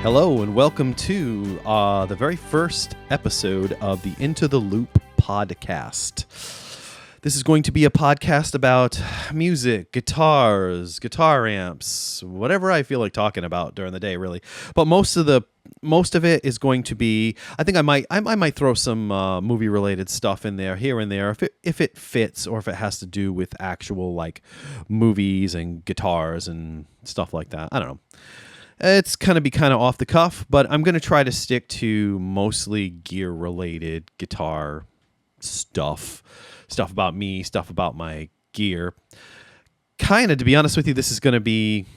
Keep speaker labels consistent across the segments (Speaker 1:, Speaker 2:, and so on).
Speaker 1: Hello and welcome to the very first episode of the Into the Loop podcast. This is going to be a podcast about music, guitars, guitar amps, whatever I feel like talking about during the day, really. But most of it is going to be. I think I might throw some movie related stuff in there here and there if it fits or if it has to do with actual like movies and guitars and stuff like that. I don't know. It's kind of off the cuff, but I'm going to try to stick to mostly gear-related guitar stuff about me, stuff about my gear. Kind of, to be honest with you, this is going to be,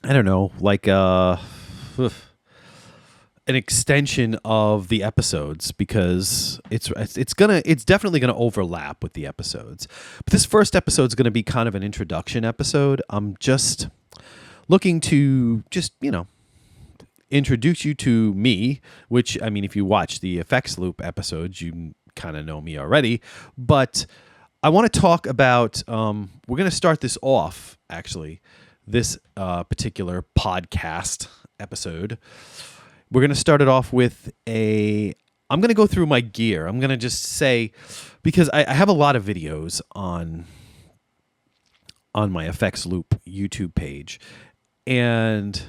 Speaker 1: I don't know, like an extension of the episodes because it's definitely going to overlap with the episodes. But this first episode is going to be kind of an introduction episode. I'm just looking to introduce you to me, which, I mean, if you watch the Effects Loop episodes, you kind of know me already. But I want to talk about, we're going to start this off, actually, this particular podcast episode. We're going to start it off with I'm going to go through my gear. I'm going to just say, because I have a lot of videos on my Effects Loop YouTube page. And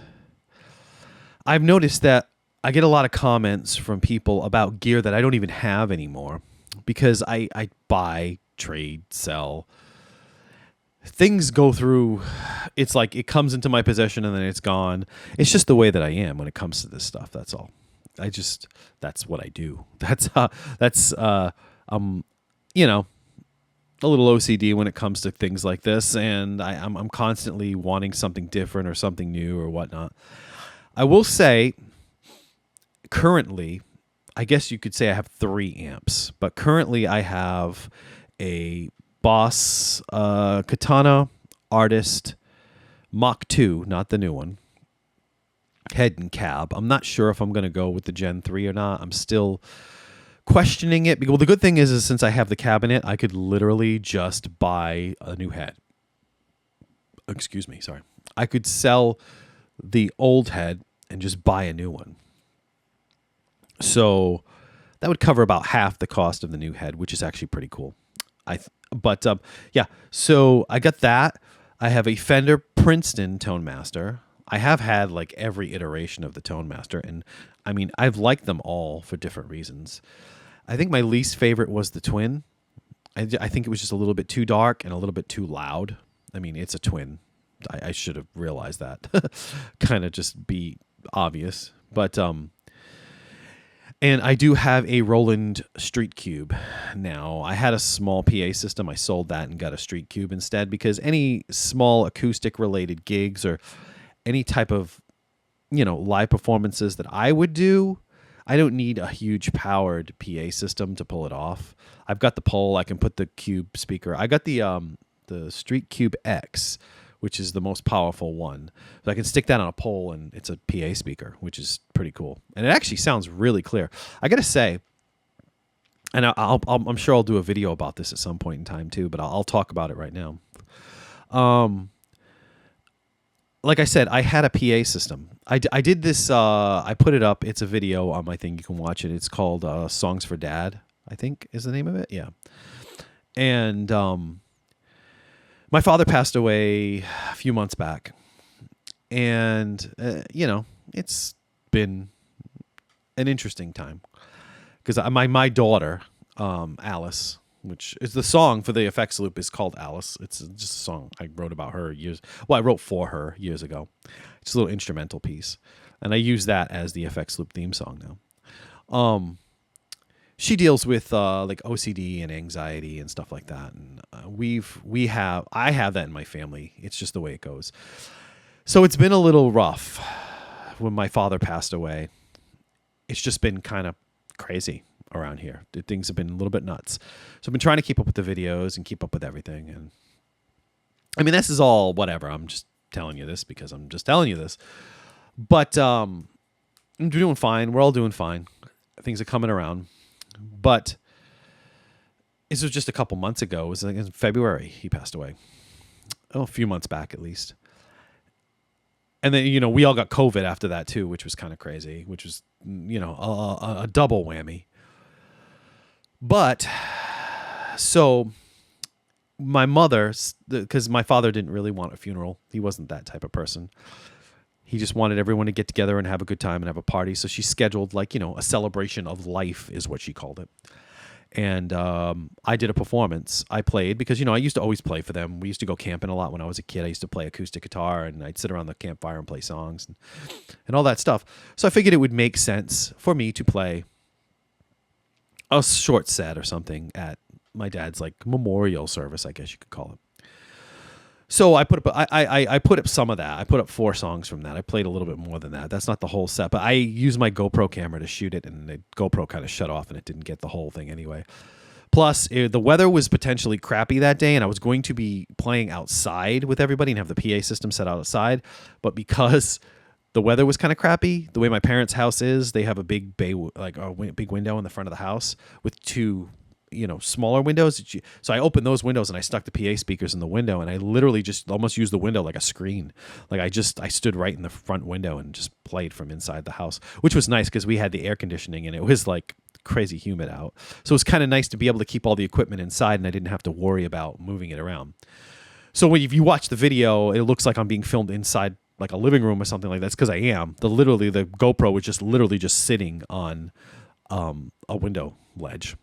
Speaker 1: I've noticed that I get a lot of comments from people about gear that I don't even have anymore because I buy, trade, sell. Things go through, it's like it comes into my possession and then it's gone. It's just the way that I am when it comes to this stuff. That's all. That's what I do. A little OCD when it comes to things like this, and I'm constantly wanting something different or something new or whatnot. I will say, currently, I guess you could say I have 3 amps, but currently I have a Boss Katana Artist Mach 2, not the new one, head and cab. I'm not sure if I'm going to go with the Gen 3 or not. I'm still questioning it. Well, the good thing is since I have the cabinet, I could literally just buy a new head. Excuse me, sorry. I could sell the old head and just buy a new one. So that would cover about half the cost of the new head, which is actually pretty cool. So I got that. I have a Fender Princeton Tone Master. I have had like every iteration of the Tone Master, and I mean, I've liked them all for different reasons. I think my least favorite was the Twin. I think it was just a little bit too dark and a little bit too loud. I mean, it's a Twin. I should have realized that. Kind of just be obvious. But, and I do have a Roland Street Cube now. I had a small PA system. I sold that and got a Street Cube instead because any small acoustic related gigs or any type of, live performances that I would do, I don't need a huge powered PA system to pull it off. I've got the pole. I can put the Cube speaker. I got the Street Cube X, which is the most powerful one. So I can stick that on a pole and it's a PA speaker, which is pretty cool. And it actually sounds really clear. I got to say, and I'm sure I'll do a video about this at some point in time too, but I'll talk about it right now. Like I said, I had a PA system. I did this, I put it up. It's a video on my thing. You can watch it. It's called Songs for Dad, I think is the name of it. Yeah. And my father passed away a few months back. And, it's been an interesting time. Because my daughter, Alice, which is the song for the Effects Loop is called Alice. It's just a song I wrote about her I wrote for her years ago. It's a little instrumental piece. And I use that as the Effects Loop theme song now. She deals with like OCD and anxiety and stuff like that. And I have that in my family. It's just the way it goes. So it's been a little rough when my father passed away. It's just been kind of crazy around here. Things have been a little bit nuts. So I've been trying to keep up with the videos and keep up with everything. And I mean, this is all whatever. I'm just telling you this because I'm just telling you this. But I'm doing fine. We're all doing fine. Things are coming around. But this was just a couple months ago. It was like in February he passed away. A few months back at least. And then, we all got COVID after that too, which was kind of crazy, which was, a double whammy. But so my mother, because my father didn't really want a funeral. He wasn't that type of person. He just wanted everyone to get together and have a good time and have a party. So she scheduled a celebration of life is what she called it. And I did a performance. I played because, I used to always play for them. We used to go camping a lot when I was a kid. I used to play acoustic guitar, and I'd sit around the campfire and play songs and all that stuff. So I figured it would make sense for me to play a short set or something at my dad's memorial service, I guess you could call it. So I put up I put up some of that. I put up 4 songs from that. I played a little bit more than that. That's not the whole set, but I used my GoPro camera to shoot it, and the GoPro kind of shut off, and it didn't get the whole thing anyway. Plus, the weather was potentially crappy that day, and I was going to be playing outside with everybody and have the PA system set outside, but because the weather was kind of crappy, the way my parents' house is, they have a big big window in the front of the house with 2 smaller windows. So I opened those windows and I stuck the PA speakers in the window, and I literally just almost used the window like a screen. I stood right in the front window and just played from inside the house, which was nice because we had the air conditioning and it was crazy humid out. So it was kind of nice to be able to keep all the equipment inside, and I didn't have to worry about moving it around. So if you watch the video, it looks like I'm being filmed inside a living room or something like that. It's because I am. The GoPro was just sitting on a window ledge,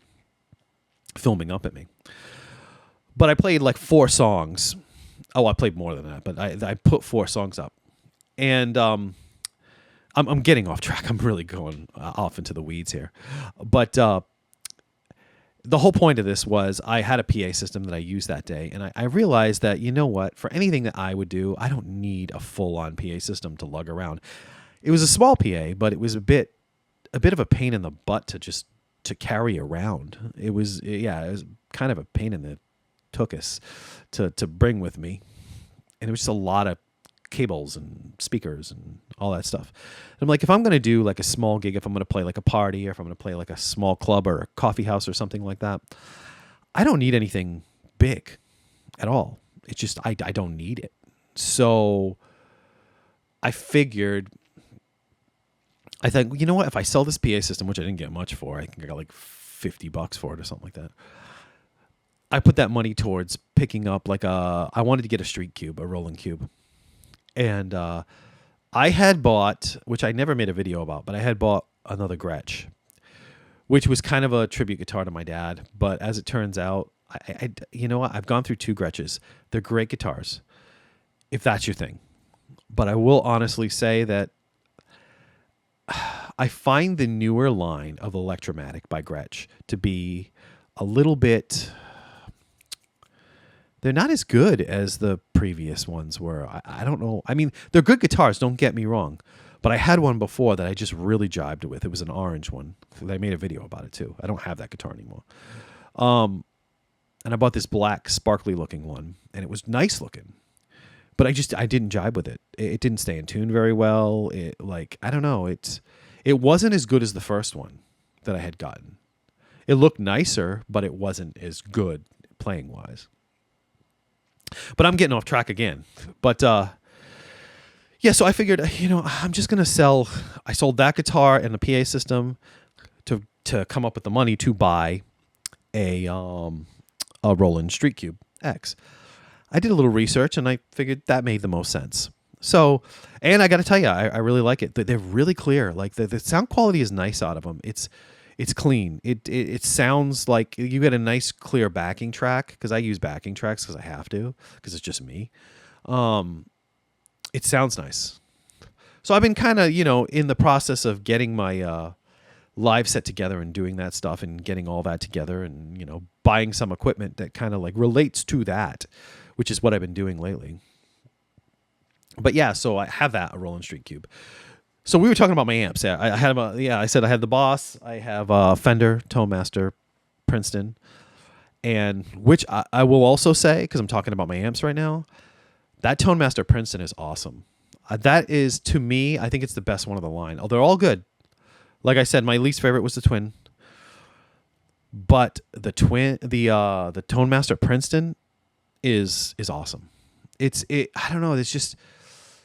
Speaker 1: filming up at me. But I played 4 songs. Oh, I played more than that, but I put 4 songs up. And I'm getting off track. I'm really going off into the weeds here. But the whole point of this was I had a PA system that I used that day, and I realized that, for anything that I would do, I don't need a full-on PA system to lug around. It was a small PA, but it was a bit of a pain in the butt to carry around. It was kind of a pain in the tuchus to bring with me. And it was just a lot of cables and speakers and all that stuff. And I'm if I'm going to do a small gig, if I'm going to play a party, or if I'm going to play a small club or a coffee house or something like that, I don't need anything big at all. It's just, I don't need it. So I figured, I think, what? If I sell this PA system, which I didn't get much for, I think I got $50 for it or something like that. I put that money towards picking up I wanted to get a street cube, a rolling cube. And I had bought, which I never made a video about, but I had bought another Gretsch, which was kind of a tribute guitar to my dad. But as it turns out, I've gone through 2 Gretches. They're great guitars, if that's your thing. But I will honestly say that I find the newer line of Electromatic by Gretsch to be a little bit... They're not as good as the previous ones were. I don't know. I mean, they're good guitars, don't get me wrong. But I had one before that I just really jibed with. It was an orange one. I made a video about it too. I don't have that guitar anymore. And I bought this black, sparkly looking one, and it was nice looking. But I didn't jibe with it. It didn't stay in tune very well. I don't know. It wasn't as good as the first one that I had gotten. It looked nicer, but it wasn't as good playing wise. But I'm getting off track again. But so I figured, I'm just gonna sell. I sold that guitar and the PA system to come up with the money to buy a Roland Street Cube X. I did a little research and I figured that made the most sense. So, and I got to tell you, I really like it. They're really clear. The sound quality is nice out of them. It's clean. It sounds like you get a nice clear backing track, because I use backing tracks because I have to, because it's just me. It sounds nice. So I've been kind of, in the process of getting my live set together and doing that stuff and getting all that together and, buying some equipment that kind of relates to that, which is what I've been doing lately. But yeah, so I have a Roland Street Cube. So we were talking about my amps. Yeah, I said I had the Boss. I have a Fender Tonemaster Princeton, and which I will also say, because I'm talking about my amps right now, that Tonemaster Princeton is awesome. That is, to me, I think it's the best one of the line. Oh, they're all good. Like I said, my least favorite was the Twin, but the Tonemaster Princeton is awesome. I don't know. It's just,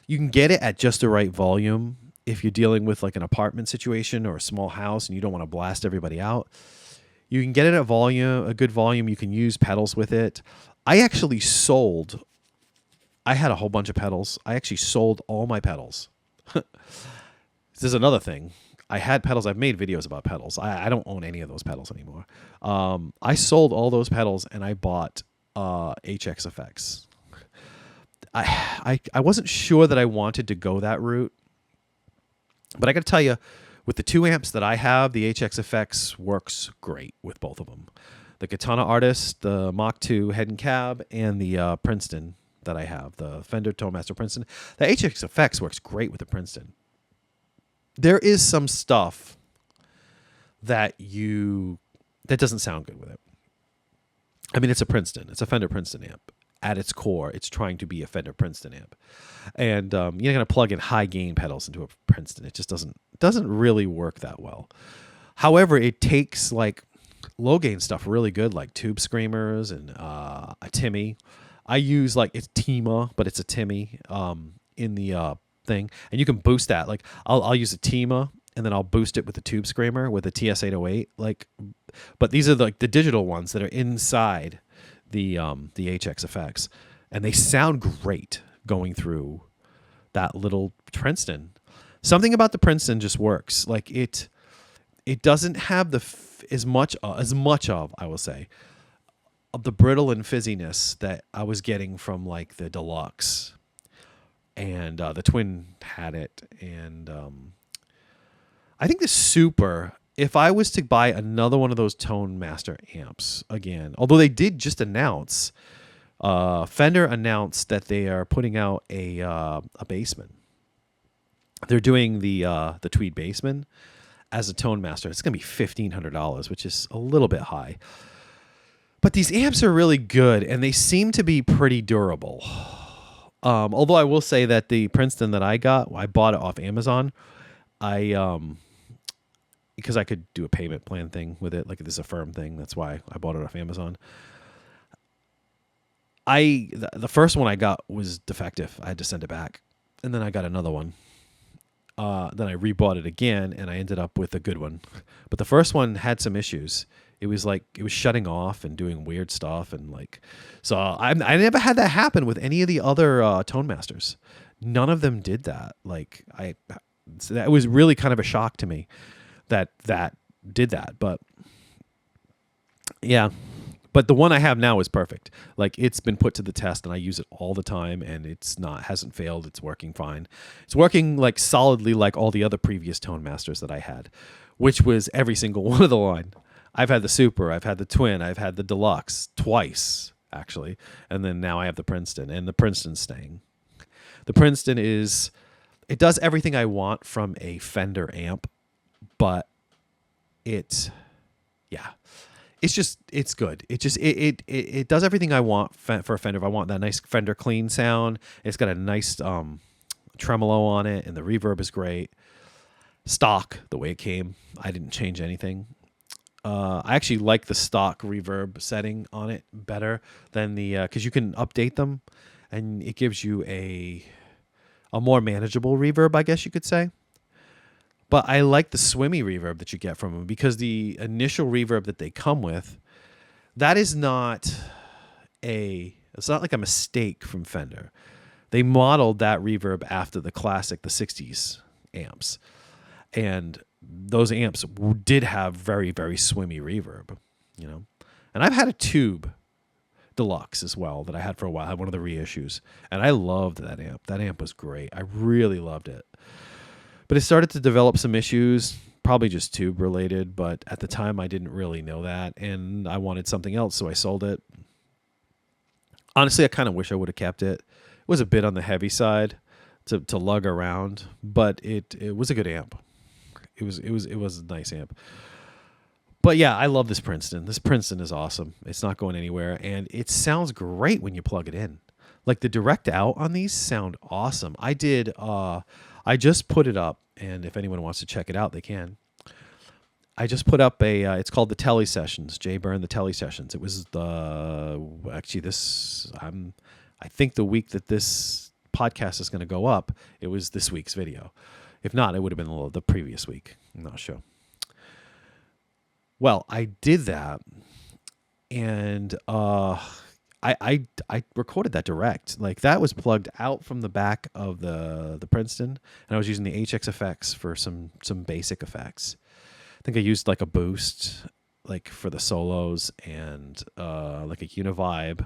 Speaker 1: You can get it at just the right volume if you're dealing with like an apartment situation or a small house and you don't want to blast everybody out. You can get it at a good volume. You can use pedals with it. I had a whole bunch of pedals. I actually sold all my pedals. This is another thing. I had pedals. I've made videos about pedals. I don't own any of those pedals anymore. I sold all those pedals and I bought HX effects. I wasn't sure that I wanted to go that route, but I got to tell you, with the 2 amps that I have, the HX effects works great with both of them. The Katana Artist, the Mach 2 head and cab, and the Princeton that I have, the Fender Tonemaster Princeton. The HX effects works great with the Princeton. There is some stuff that doesn't sound good with it. I mean, it's a Princeton. It's a Fender Princeton amp. At its core, it's trying to be a Fender Princeton amp. And you're not going to plug in high gain pedals into a Princeton. It just doesn't really work that well. However, it takes like low gain stuff really good, like Tube Screamers and a Timmy. I use like, it's Tima, but it's a Timmy in the thing. And you can boost that. Like I'll use a Tima and then I'll boost it with the Tube Screamer with a TS-808. But these are like the digital ones that are inside the HX effects, and they sound great going through that little Princeton. Something about the Princeton just works. Like it doesn't have as much of, I will say, of the brittle and fizziness that I was getting from like the Deluxe, and the Twin had it, and I think the Super. If I was to buy another one of those Tone Master amps again, although they did just announce, Fender announced that they are putting out a Bassman. They're doing the Tweed Bassman as a Tone Master. It's going to be $1,500, which is a little bit high. But these amps are really good, and they seem to be pretty durable. Although I will say that the Princeton that I bought it off Amazon. Because I could do a payment plan thing with it, like this is a firm thing. That's why I bought it off Amazon. The first one I got was defective. I had to send it back, and then I got another one. Then I rebought it again, and I ended up with a good one. But the first one had some issues. It was shutting off and doing weird stuff, and so I never had that happen with any of the other Tone Masters. None of them did that. So that was really kind of a shock to me. That did that, but yeah, but the one I have now is perfect. Like it's been put to the test, and I use it all the time, and hasn't failed. It's working fine. It's working like solidly, like all the other previous Tone Masters that I had, which was every single one of the line. I've had the Super, I've had the Twin, I've had the Deluxe twice actually, and then now I have the Princeton, and the Princeton's staying. The Princeton it does everything I want from a Fender amp. But it's good. It does everything I want for a Fender. If I want that nice Fender clean sound, it's got a nice tremolo on it, and the reverb is great. Stock, the way it came, I didn't change anything. I actually like the stock reverb setting on it better than because you can update them, and it gives you a more manageable reverb, I guess you could say. But I like the swimmy reverb that you get from them, because the initial reverb that they come with, that is not it's not like a mistake from Fender. They modeled that reverb after the classic, the 60s amps. And those amps did have very, very swimmy reverb, And I've had a Tube Deluxe as well that I had for a while. I had one of the reissues. And I loved that amp. That amp was great. I really loved it. But it started to develop some issues, probably just tube related, but at the time I didn't really know that, and I wanted something else, so I sold it. Honestly, I kind of wish I would have kept it. It was a bit on the heavy side to lug around, but it was a good amp. It was a nice amp. But yeah, I love this Princeton. This Princeton is awesome. It's not going anywhere, and it sounds great when you plug it in. Like the direct out on these sound awesome. I just put it up, and if anyone wants to check it out, they can. I just put up it's called the Telly Sessions, Jay Byrne, the Telly Sessions. It was I think the week that this podcast is going to go up, it was this week's video. If not, it would have been the previous week. I'm not sure. Well, I did that, and I recorded that direct. Like, that was plugged out from the back of the Princeton, and I was using the HX effects for some basic effects. I think I used like a boost, like for the solos, and like a univibe,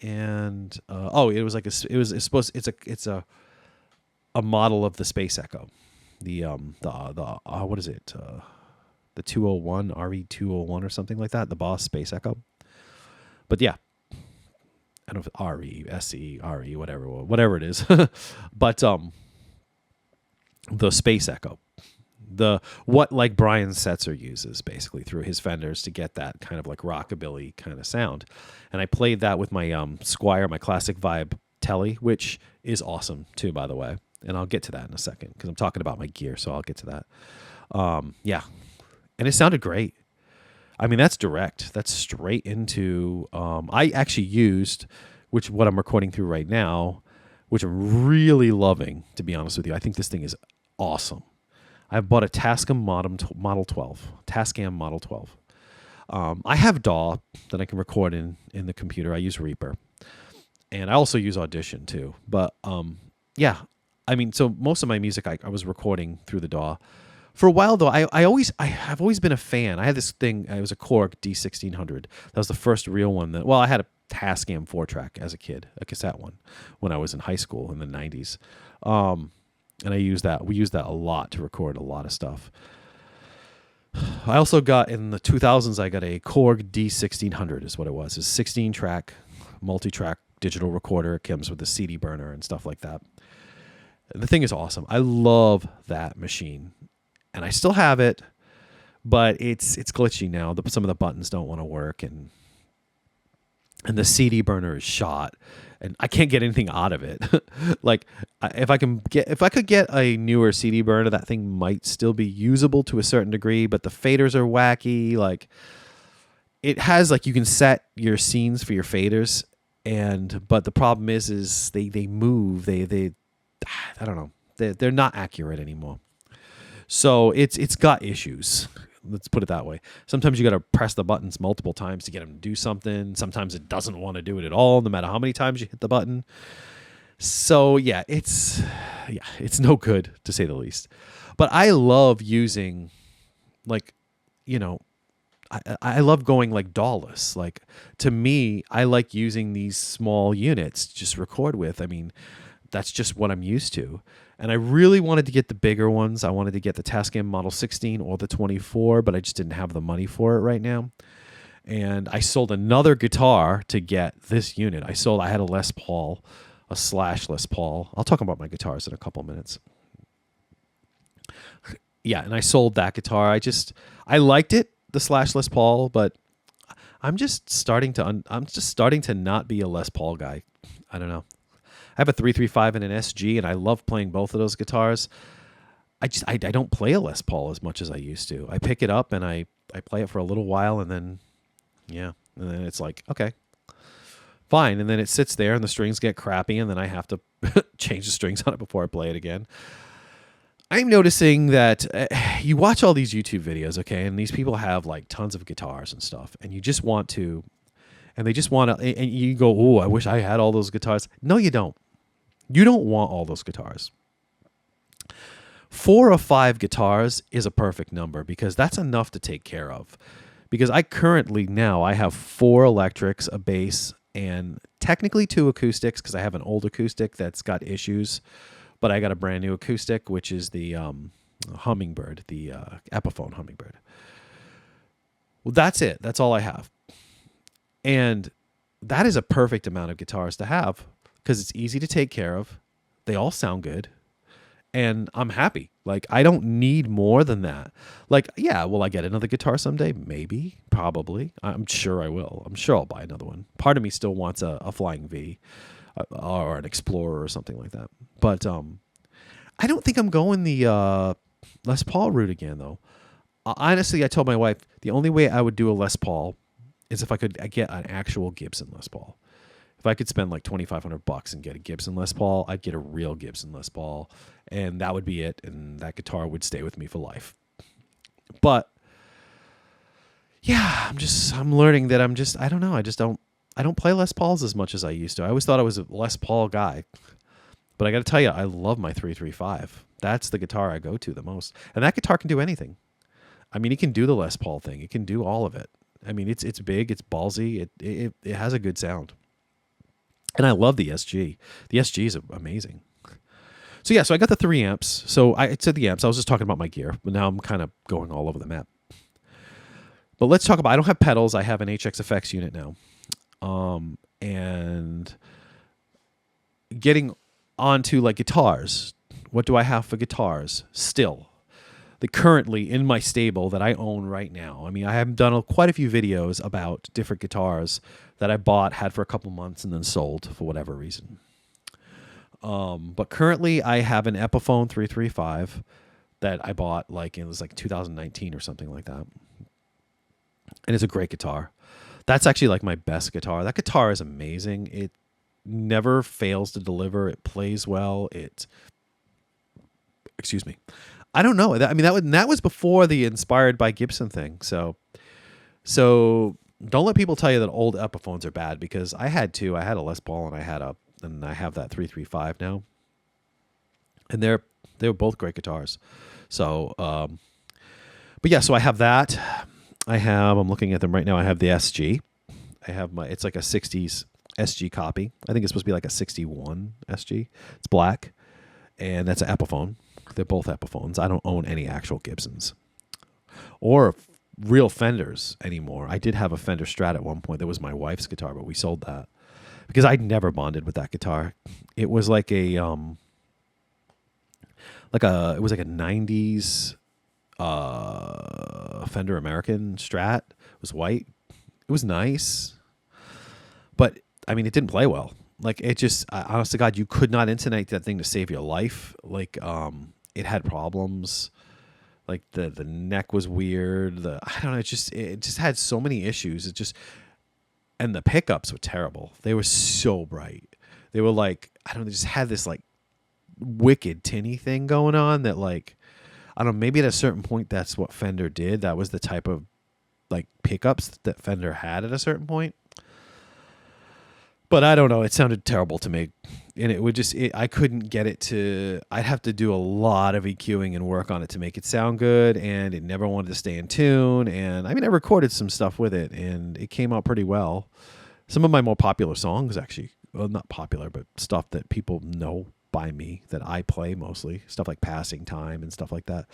Speaker 1: and it's a model of the Space Echo, the what is it, the 201 RE201 or something like that, the Boss Space Echo. But yeah, I don't know if RE, SE, RE, whatever it is. But the Space Echo, what like Brian Setzer uses basically through his Fenders to get that kind of like rockabilly kind of sound. And I played that with my Squier, my Classic Vibe Telly, which is awesome too, by the way. And I'll get to that in a second because I'm talking about my gear, so I'll get to that. Yeah, and it sounded great. I mean, that's direct. That's straight into. I actually used, what I'm recording through right now, which I'm really loving, to be honest with you. I think this thing is awesome. I bought a Tascam Model 12. Tascam Model 12. I have DAW that I can record in the computer. I use Reaper, and I also use Audition too. But yeah, I mean, so most of my music I was recording through the DAW. For a while though, I've always been a fan. I had this thing. It was a Korg D1600. That was the first real one I had a Tascam 4-track as a kid, a cassette one, when I was in high school in the 90s. And I used that. We used that a lot to record a lot of stuff. I also got, in the 2000s, I got a Korg D1600 is what it was. It's a 16-track, multi-track digital recorder. It comes with a CD burner and stuff like that. The thing is awesome. I love that machine. And I still have it, but it's glitchy now. Some of the buttons don't want to work, and the CD burner is shot, and I can't get anything out of it. Like, if I could get a newer CD burner, that thing might still be usable to a certain degree, but the faders are wacky. Like, it has, like, you can set your scenes for your faders, but the problem is they move. They I don't know. They're not accurate anymore. So it's got issues. Let's put it that way. Sometimes you got to press the buttons multiple times to get them to do something. Sometimes it doesn't want to do it at all, no matter how many times you hit the button. So yeah, it's no good, to say the least. But I love using, like, you know, I love going like DAW-less. Like, to me, I like using these small units to just record with. I mean, that's just what I'm used to. And I really wanted to get the bigger ones. I wanted to get the Tascam Model 16 or the 24, but I just didn't have the money for it right now. And I sold another guitar to get this unit. I had a Les Paul, a Slash Les Paul. I'll talk about my guitars in a couple minutes. Yeah, and I sold that guitar. I liked it, the Slash Les Paul, but I'm just starting to not be a Les Paul guy. I don't know. I have a 335 and an SG, and I love playing both of those guitars. I don't play a Les Paul as much as I used to. I pick it up and I play it for a little while, and then it's like, okay, fine. And then it sits there and the strings get crappy, and then I have to change the strings on it before I play it again. I'm noticing that you watch all these YouTube videos, okay, and these people have like tons of guitars and stuff, and you just want to, and they just want to, and you go, oh, I wish I had all those guitars. No, you don't. You don't want all those guitars. 4 or 5 guitars is a perfect number, because that's enough to take care of. Because I have 4 electrics, a bass, and technically 2 acoustics, because I have an old acoustic that's got issues, but I got a brand new acoustic, which is the Hummingbird, the Epiphone Hummingbird. Well, that's it. That's all I have. And that is a perfect amount of guitars to have, because it's easy to take care of. They all sound good. And I'm happy. Like, I don't need more than that. Like, yeah, will I get another guitar someday? Maybe. Probably. I'm sure I will. I'm sure I'll buy another one. Part of me still wants a Flying V or an Explorer or something like that. But I don't think I'm going the Les Paul route again, though. Honestly, I told my wife the only way I would do a Les Paul is if I could get an actual Gibson Les Paul. If If I could spend like $2,500 and get a Gibson Les Paul, I'd get a real Gibson Les Paul, and that would be it. And that guitar would stay with me for life. But yeah, I'm learning that I don't know. I don't play Les Pauls as much as I used to. I always thought I was a Les Paul guy. But I got to tell you, I love my 335. That's the guitar I go to the most. And that guitar can do anything. I mean, it can do the Les Paul thing. It can do all of it. I mean, it's big, it's ballsy. It has a good sound. And I love the SG. The SG is amazing. So yeah, so I got the 3 amps. So I said the amps. I was just talking about my gear, but now I'm kind of going all over the map. But let's talk about, I don't have pedals. I have an HX Effects unit now. And getting onto like guitars. What do I have for guitars still? Currently in my stable that I own right now. I mean, I have done quite a few videos about different guitars that I bought, had for a couple months, and then sold for whatever reason. But currently I have an Epiphone 335 that I bought it was like 2019 or something like that. And it's a great guitar. That's actually like my best guitar. That guitar is amazing. It never fails to deliver. It plays well. Excuse me. I don't know. I mean, that was before the inspired by Gibson thing. So don't let people tell you that old Epiphones are bad, because I had two. I had a Les Paul and I have that 335 now, and they were both great guitars. So, but yeah, so I have that. I'm looking at them right now. I have the SG. It's like a 60s SG copy. I think it's supposed to be like a 61 SG. It's black, and that's an Epiphone. They're both Epiphones. I don't own any actual Gibsons or real Fenders anymore. I did have a Fender Strat at one point. That was my wife's guitar, but we sold that because I'd never bonded with that guitar. It was like it was like a 90s Fender American Strat. It was white. It was nice, but I mean, it didn't play well. Like, it just, honest to God, you could not intonate that thing to save your life. Like, it had problems. Like the neck was weird. I don't know. It just had so many issues. And the pickups were terrible. They were so bright. They were like, I don't know. They just had this like wicked tinny thing going on that, like, I don't know. Maybe at a certain point, that's what Fender did. That was the type of like pickups that Fender had at a certain point. But I don't know. It sounded terrible to me. And it would I couldn't get it to, I'd have to do a lot of EQing and work on it to make it sound good. And it never wanted to stay in tune. And I mean, I recorded some stuff with it and it came out pretty well. Some of my more popular songs, actually, well, not popular, but stuff that people know by me that I play mostly, stuff like Passing Time and stuff like that.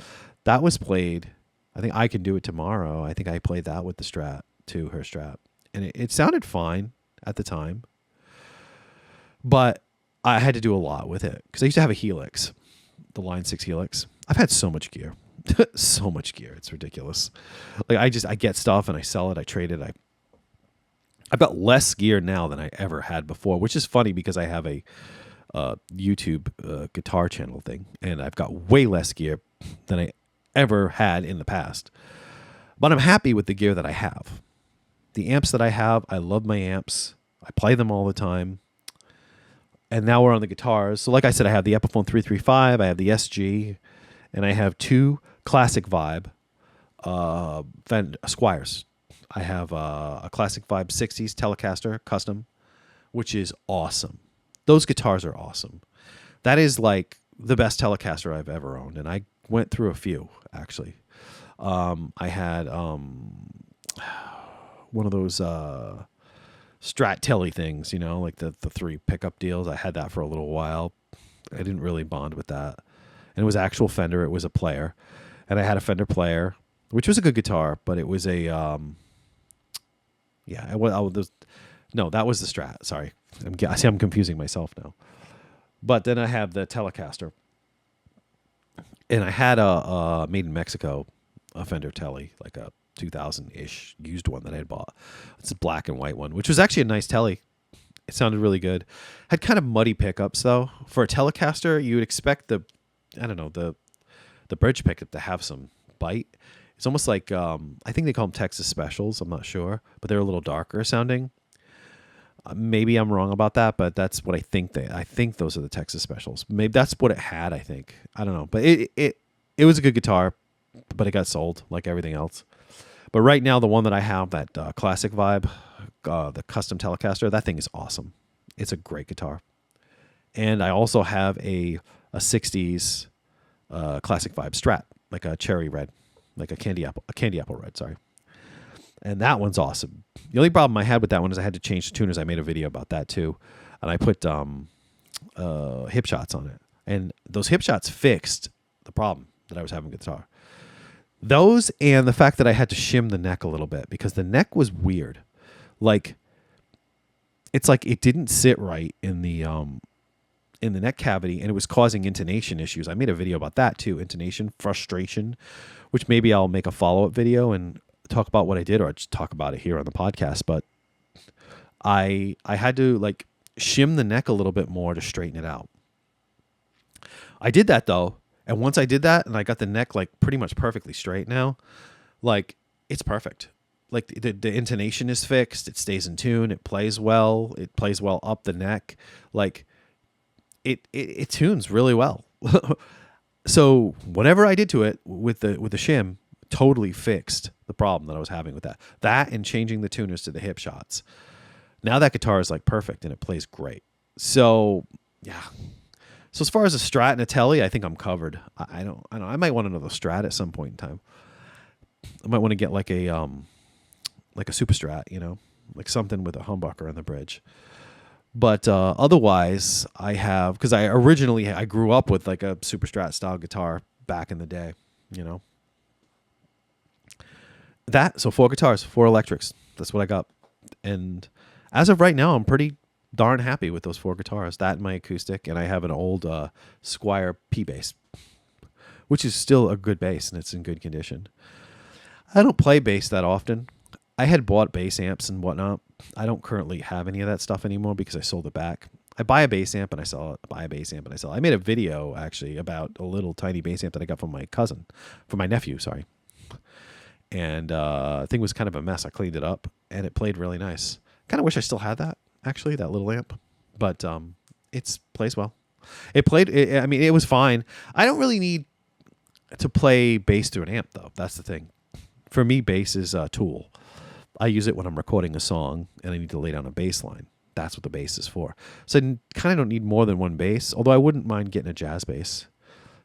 Speaker 1: That was played. I think I Can Do It Tomorrow. I think I played that with the Strat too, her Strat. And it sounded fine at the time. But I had to do a lot with it because I used to have a Helix, the Line 6 Helix. I've had so much gear, so much gear. It's ridiculous. Like I get stuff and I sell it. I trade it. I've got less gear now than I ever had before, which is funny because I have a YouTube guitar channel thing, and I've got way less gear than I ever had in the past. But I'm happy with the gear that I have. The amps that I have, I love my amps. I play them all the time. And now we're on the guitars. So like I said, I have the Epiphone 335, I have the SG, and I have two Classic Vibe Squires. I have a Classic Vibe 60s Telecaster Custom, which is awesome. Those guitars are awesome. That is like the best Telecaster I've ever owned, and I went through a few, actually. I had one of those Strat Telly things, like the 3 pickup deals. I had that for a little while. I didn't really bond with that. And it was actual Fender. It was a player. And I had a Fender player, which was a good guitar, but it was a, that was the Strat. Sorry. I'm confusing myself now. But then I have the Telecaster. And I had a Made in Mexico, a Fender Telly, like a 2000-ish used one that I had bought. It's a black and white one, which was actually a nice Telly. It sounded really good. Had kind of muddy pickups though. For a Telecaster, you would expect the bridge pickup to have some bite. It's almost like I think they call them Texas Specials. I'm not sure, but they're a little darker sounding. Maybe I'm wrong about that, but that's what I think. I think those are the Texas specials. Maybe that's what it had. I think. I don't know, but it was a good guitar, but it got sold like everything else. But right now, the one that I have, that classic vibe, the custom Telecaster, that thing is awesome. It's a great guitar. And I also have a '60s classic vibe Strat, like a cherry red, like a candy apple red. Sorry. And that one's awesome. The only problem I had with that one is I had to change the tuners. I made a video about that too, and I put hip shots on it, and those hip shots fixed the problem that I was having with the guitar. Those and the fact that I had to shim the neck a little bit because the neck was weird. Like, it's like it didn't sit right in the neck cavity, and it was causing intonation issues. I made a video about that too, intonation frustration, which maybe I'll make a follow-up video and talk about what I did, or I'll just talk about it here on the podcast. But I had to like shim the neck a little bit more to straighten it out. I did that though, and once I did that, and I got the neck like pretty much perfectly straight now, like it's perfect. Like the intonation is fixed. It stays in tune. It plays well. It plays well up the neck. Like it tunes really well. So whatever I did to it with the shim totally fixed the problem that I was having with that. That and changing the tuners to the hip shots. Now that guitar is like perfect and it plays great. So yeah. So as far as a Strat and a Tele, I think I'm covered. I don't. I might want another Strat at some point in time. I might want to get like a Super Strat, you know, like something with a humbucker on the bridge. But otherwise, I have, because I grew up with like a Super Strat style guitar back in the day, you know. So 4 guitars, 4 electrics. That's what I got. And as of right now, I'm pretty darn happy with those 4 guitars. That and my acoustic, and I have an old Squier P bass, which is still a good bass, and it's in good condition. I don't play bass that often. I had bought bass amps and whatnot. I don't currently have any of that stuff anymore because I sold it back. I buy a bass amp and I sell it. Buy a bass amp and I sell it. I made a video actually about a little tiny bass amp that I got from my nephew, sorry. And the thing was kind of a mess. I cleaned it up and it played really nice. Kind of wish I still had that, actually, that little amp. But it plays well. It was fine. I don't really need to play bass through an amp, though. That's the thing. For me, bass is a tool. I use it when I'm recording a song and I need to lay down a bass line. That's what the bass is for. So I kind of don't need more than one bass, although I wouldn't mind getting a jazz bass.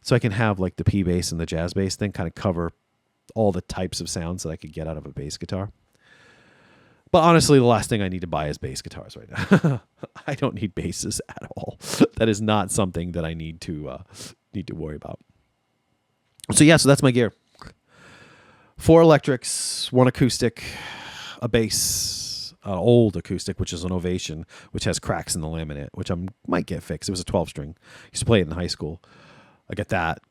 Speaker 1: So I can have like the P bass and the jazz bass thing kind of cover all the types of sounds that I could get out of a bass guitar. But honestly, the last thing I need to buy is bass guitars right now. I don't need basses at all. That is not something that I need to worry about. So yeah, so that's my gear. 4 electrics, 1 acoustic, a bass, an old acoustic, which is an Ovation, which has cracks in the laminate, which I might get fixed. It was a 12-string. Used to play it in high school. I get that.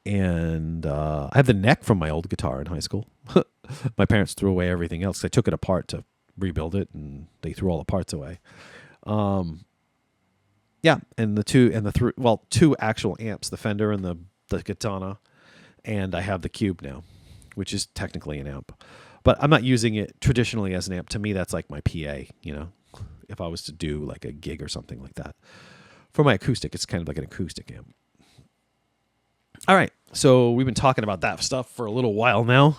Speaker 1: And I have the neck from my old guitar in high school. My parents threw away everything else. They took it apart to rebuild it, and they threw all the parts away. Yeah, and the 2 actual amps, the Fender and the Katana, and I have the Cube now, which is technically an amp. But I'm not using it traditionally as an amp. To me, that's like my PA, you know, if I was to do like a gig or something like that. For my acoustic, it's kind of like an acoustic amp. All right, so we've been talking about that stuff for a little while now.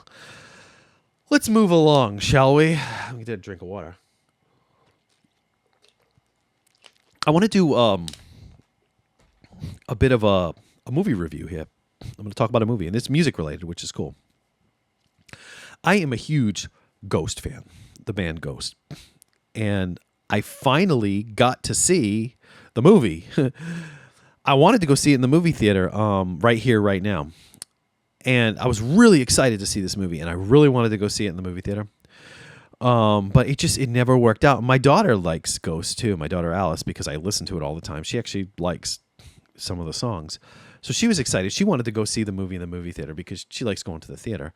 Speaker 1: Let's move along, shall we? Let me get a drink of water. I want to do a bit of a movie review here. I'm going to talk about a movie, and it's music related, which is cool. I am a huge Ghost fan, the band Ghost. And I finally got to see the movie. I wanted to go see it in the movie theater, Right Here, Right Now. And I was really excited to see this movie, and I really wanted to go see it in the movie theater. But it never worked out. My daughter likes Ghost too, my daughter Alice, because I listen to it all the time. She actually likes some of the songs. So she was excited. She wanted to go see the movie in the movie theater because she likes going to the theater.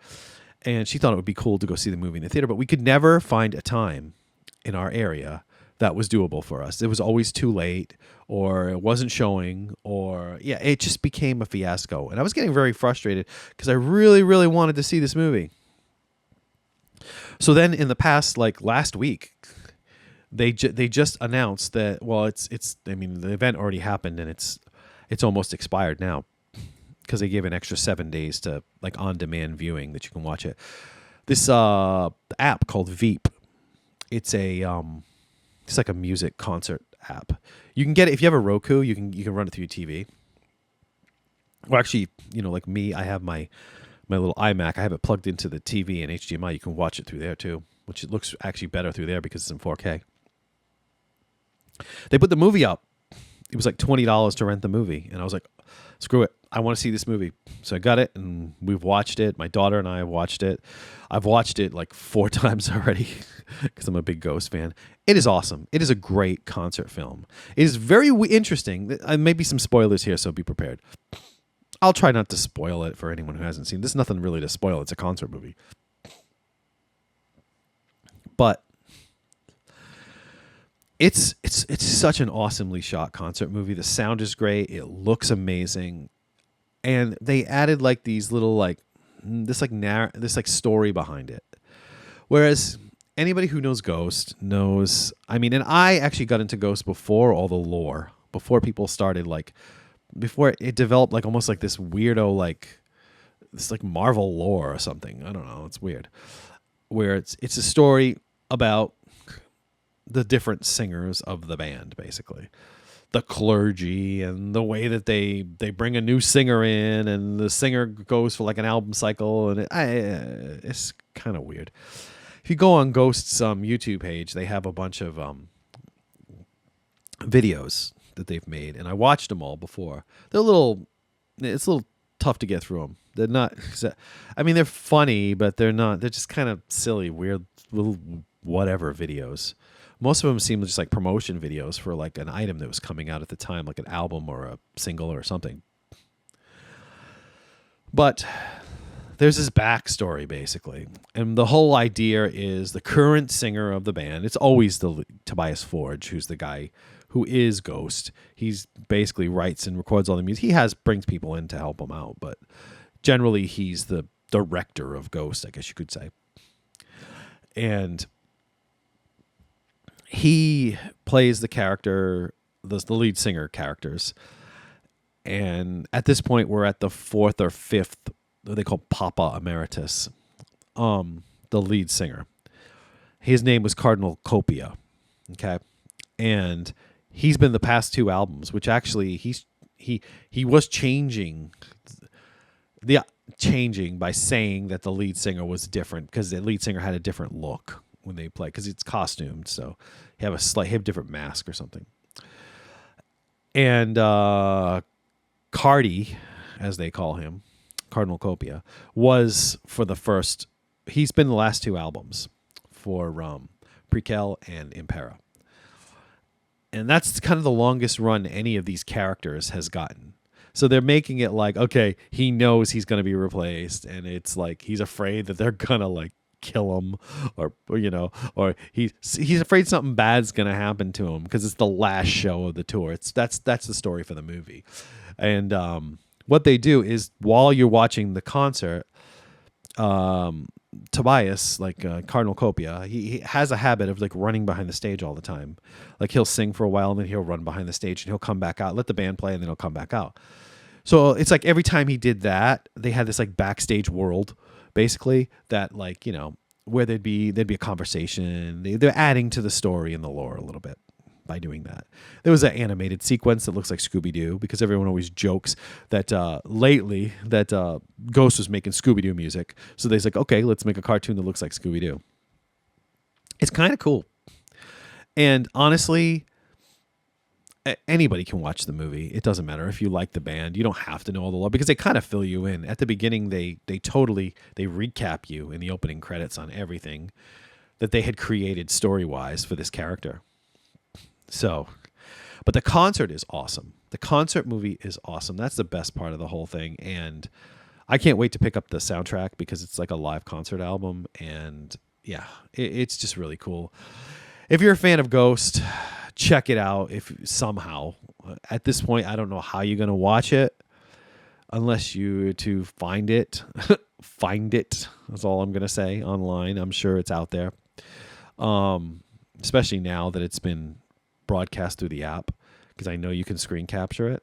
Speaker 1: And she thought it would be cool to go see the movie in the theater, but we could never find a time in our area that was doable for us. It was always too late, or it wasn't showing, or it just became a fiasco. And I was getting very frustrated because I really, really wanted to see this movie. So then in the past, like last week, they just announced that. Well, it's. I mean, the event already happened, and it's almost expired now because they gave an extra 7 days to like on demand viewing that you can watch it. This app called Veep. It's like a music concert app. You can get it if you have a Roku. You can run it through your TV. Well, actually, like me, I have my little iMac. I have it plugged into the TV and HDMI. You can watch it through there too, which it looks actually better through there because it's in 4K. They put the movie up. It was like $20 to rent the movie, and I was like, screw it. I want to see this movie. So I got it, and we've watched it. My daughter and I have watched it. I've watched it like 4 times already because I'm a big Ghost fan. It is awesome. It is a great concert film. It is very interesting. Maybe some spoilers here, so be prepared. I'll try not to spoil it for anyone who hasn't seen. There's nothing really to spoil. It's a concert movie. But it's such an awesomely shot concert movie. The sound is great. It looks amazing. And they added like these little like this story behind it. Whereas anybody who knows Ghost knows, I mean, and I actually got into Ghost before all the lore, before people started before it developed like almost like this weirdo this like Marvel lore or something. I don't know. It's weird. Where it's a story about the different singers of the band, basically. The clergy and the way that they bring a new singer in, and the singer goes for like an album cycle, and it's kind of weird. If you go on Ghost's YouTube page, they have a bunch of videos that they've made, and I watched them all before. It's a little tough to get through them. They're not, I mean, they're funny, but they're not, they're just kind of silly, weird little whatever videos. Most of them seem just like promotion videos for like an item that was coming out at the time, like an album or a single or something. But there's this backstory, basically. And the whole idea is the current singer of the band, it's always Tobias Forge, who's the guy who is Ghost. He's basically writes and records all the music. He brings people in to help him out, but generally he's the director of Ghost, I guess you could say. And he plays the character, the lead singer characters. And at this point, we're at the 4th or 5th, what they call Papa Emeritus, the lead singer. His name was Cardinal Copia, okay? And he's been the past 2 albums, which actually he was changing by saying that the lead singer was different because the lead singer had a different look when they play because it's costumed, so he have a different mask or something. And Cardi, as they call him, Cardinal Copia, was for the first. He's been the last 2 albums for Prequel and Impera. And that's kind of the longest run any of these characters has gotten. So they're making it like, okay, he knows he's going to be replaced, and it's like he's afraid that they're going to like kill him or he's afraid something bad's going to happen to him because it's the last show of the tour. That's the story for the movie. And what they do is while you're watching the concert, Tobias, Cardinal Copia, he has a habit of like running behind the stage all the time. Like he'll sing for a while and then he'll run behind the stage and he'll come back out, let the band play, and then he'll come back out. So it's like every time he did that, they had this like backstage world, basically, that like, where there'd be a conversation. They're adding to the story and the lore a little bit by doing that. There was an animated sequence that looks like Scooby-Doo because everyone always jokes that lately that Ghost was making Scooby-Doo music. So they're like, okay, let's make a cartoon that looks like Scooby-Doo. It's kind of cool. And honestly, anybody can watch the movie. It doesn't matter if you like the band. You don't have to know all the lore because they kind of fill you in. At the beginning, they recap you in the opening credits on everything that they had created story-wise for this character. So, but the concert is awesome. The concert movie is awesome. That's the best part of the whole thing. And I can't wait to pick up the soundtrack because it's like a live concert album. And yeah, it's just really cool. If you're a fan of Ghost, check it out. If somehow, at this point, I don't know how you're going to watch it unless you to find it. Find it. That's all I'm going to say online. I'm sure it's out there. especially now that it's been broadcast through the app, because I know you can screen capture it.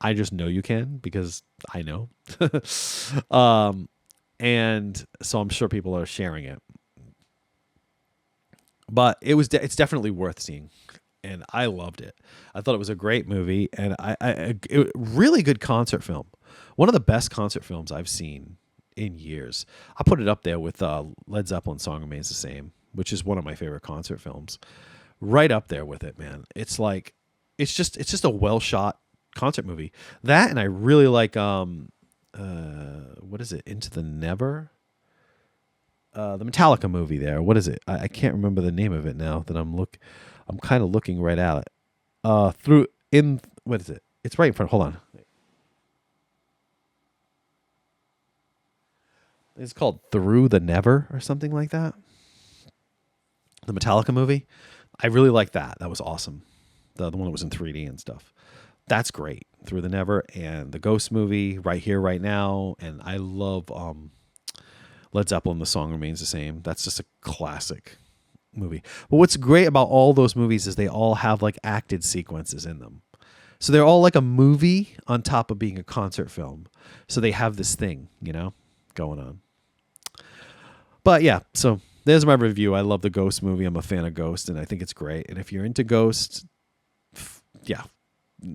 Speaker 1: I just know you can because I know. And so I'm sure people are sharing it. But it's definitely worth seeing, and I loved it. I thought it was a great movie, and really good concert film. One of the best concert films I've seen in years. I put it up there with Led Zeppelin's Song Remains the Same, which is one of my favorite concert films. Right up there with it, man. It's like it's just a well shot concert movie. That, and I really like what is it? Into the Never? The Metallica movie there. What is it? I can't remember the name of it now that I'm kind of looking right at it. What is it? It's right in front. Hold on. It's called Through the Never or something like that. The Metallica movie. I really like that. That was awesome. The one that was in 3D and stuff. That's great. Through the Never, and the Ghost movie, Right Here, Right Now. And I love Led Zeppelin, The Song Remains the Same. That's just a classic movie. But what's great about all those movies is they all have like acted sequences in them. So they're all like a movie on top of being a concert film. So they have this thing, going on. But yeah, so there's my review. I love the Ghost movie. I'm a fan of Ghost, and I think it's great. And if you're into Ghost, yeah,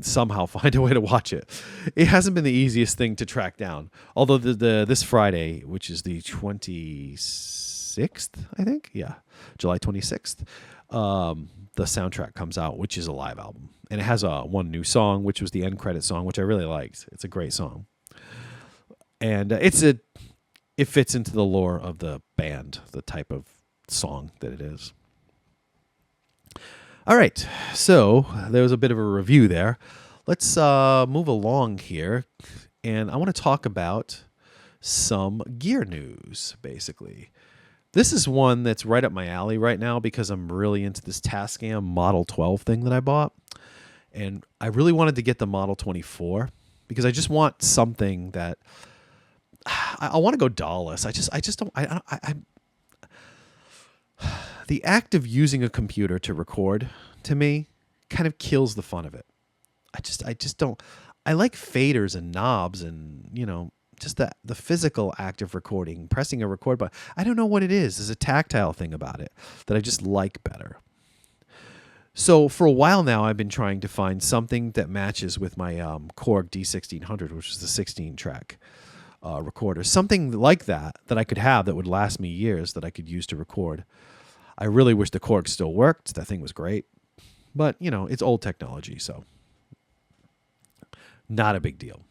Speaker 1: somehow find a way to watch it. It hasn't been the easiest thing to track down. Although this Friday, which is the 26th, I think, yeah, July 26th, the soundtrack comes out, which is a live album, and it has one new song, which was the end credit song, which I really liked. It's a great song, and it fits into the lore of the band, the type of song that it is. All right, so there was a bit of a review there. Let's move along here, and I want to talk about some gear news, basically. This is one that's right up my alley right now because I'm really into this Tascam Model 12 thing that I bought, and I really wanted to get the Model 24 because I just want something that I want to go DAW-less. I just don't. The act of using a computer to record, to me, kind of kills the fun of it. I just don't. I like faders and knobs and, just the physical act of recording, pressing a record button. I don't know what it is. There's a tactile thing about it that I just like better. So for a while now, I've been trying to find something that matches with my Korg D1600, which is the 16-track recorder. Something like that I could have that would last me years that I could use to record. I really wish the Korg still worked. That thing was great. But, it's old technology, so not a big deal.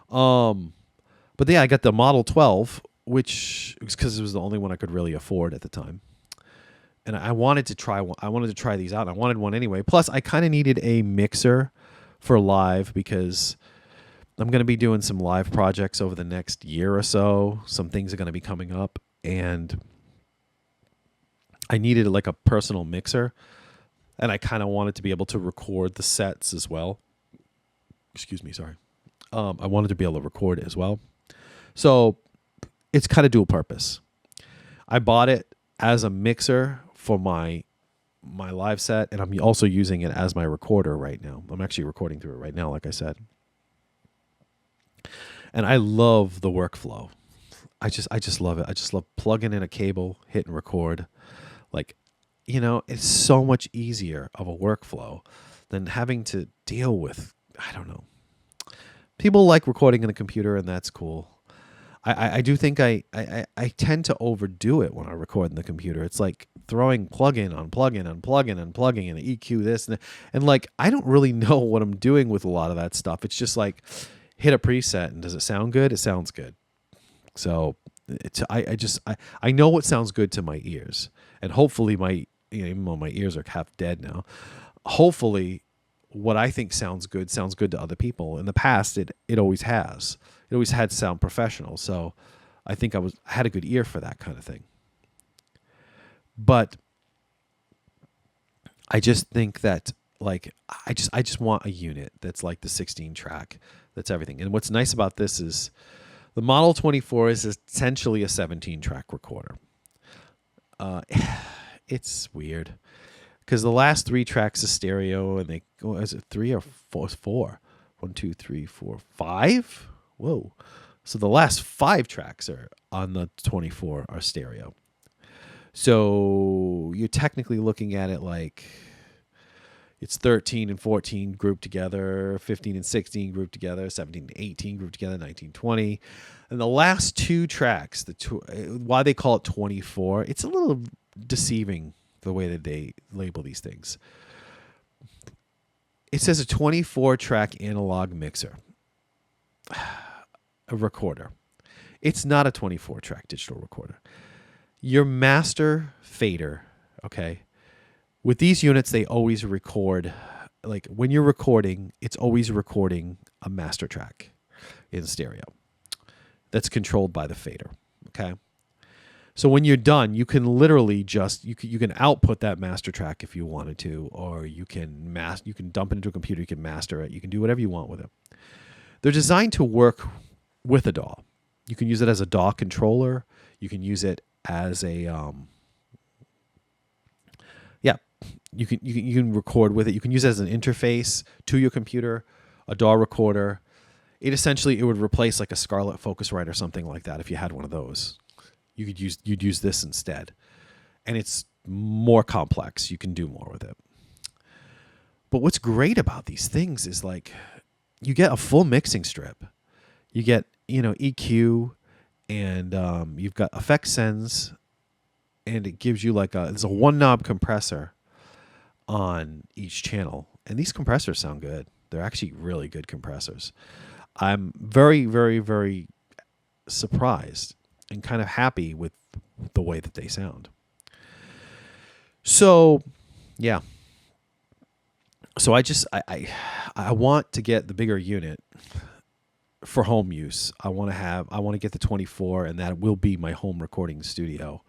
Speaker 1: But yeah, I got the Model 12, which was because it was the only one I could really afford at the time. And I wanted to try one. I wanted to try these out. I wanted one anyway. Plus, I kind of needed a mixer for live because I'm going to be doing some live projects over the next year or so. Some things are going to be coming up, and I needed like a personal mixer, and I kind of wanted to be able to record the sets as well. Excuse me, sorry. I wanted to be able to record it as well. So it's kind of dual purpose. I bought it as a mixer for my live set, and I'm also using it as my recorder right now. I'm actually recording through it right now, like I said. And I love the workflow. I just love it. I just love plugging in a cable, hitting record. Like, it's so much easier of a workflow than having to deal with, I don't know. People like recording in a computer, and that's cool. I do think I tend to overdo it when I record in the computer. It's like throwing plug-in on plug-in on plug-in and plugging in, EQ this and like I don't really know what I'm doing with a lot of that stuff. It's just like hit a preset, and does it sound good? It sounds good. So I know what sounds good to my ears, and hopefully even though my ears are half dead now, hopefully what I think sounds good to other people. In the past, it always has. It always had to sound professional. So I think I had a good ear for that kind of thing. But I just think that like I just want a unit that's like the 16-track. That's everything. And what's nice about this is the Model 24 is essentially a 17-track recorder. it's weird because the last 3 tracks is stereo, and they go. Is it 3 or 4? It's 4. 1, 2, 3, 4, 5. Whoa! So the last 5 tracks are on the 24 are stereo. So you're technically looking at it like it's 13 and 14 grouped together, 15 and 16 grouped together, 17 and 18 grouped together, 19, 20. And the last 2 tracks, why they call it 24, it's a little deceiving the way that they label these things. It says a 24-track analog mixer, a recorder. It's not a 24-track digital recorder. Your master fader, okay? With these units, they always record, like when you're recording, it's always recording a master track in stereo that's controlled by the fader, okay? So when you're done, you can literally just, you can output that master track if you wanted to, or you can dump it into a computer, you can master it, you can do whatever you want with it. They're designed to work with a DAW. You can use it as a DAW controller. You can use it as a, you can record with it. You can use it as an interface to your computer, a DAW recorder. It would replace like a Scarlett Focusrite or something like that if you had one of those. You'd use this instead. And it's more complex. You can do more with it. But what's great about these things is like you get a full mixing strip. You get, EQ, and you've got effect sends, and it gives you there's a 1-knob compressor on each channel, and these compressors sound good. They're actually really good compressors. I'm very, very, very surprised and kind of happy with the way that they sound. So, yeah. So I want to get the bigger unit for home use. I want to get the 24, and that will be my home recording studio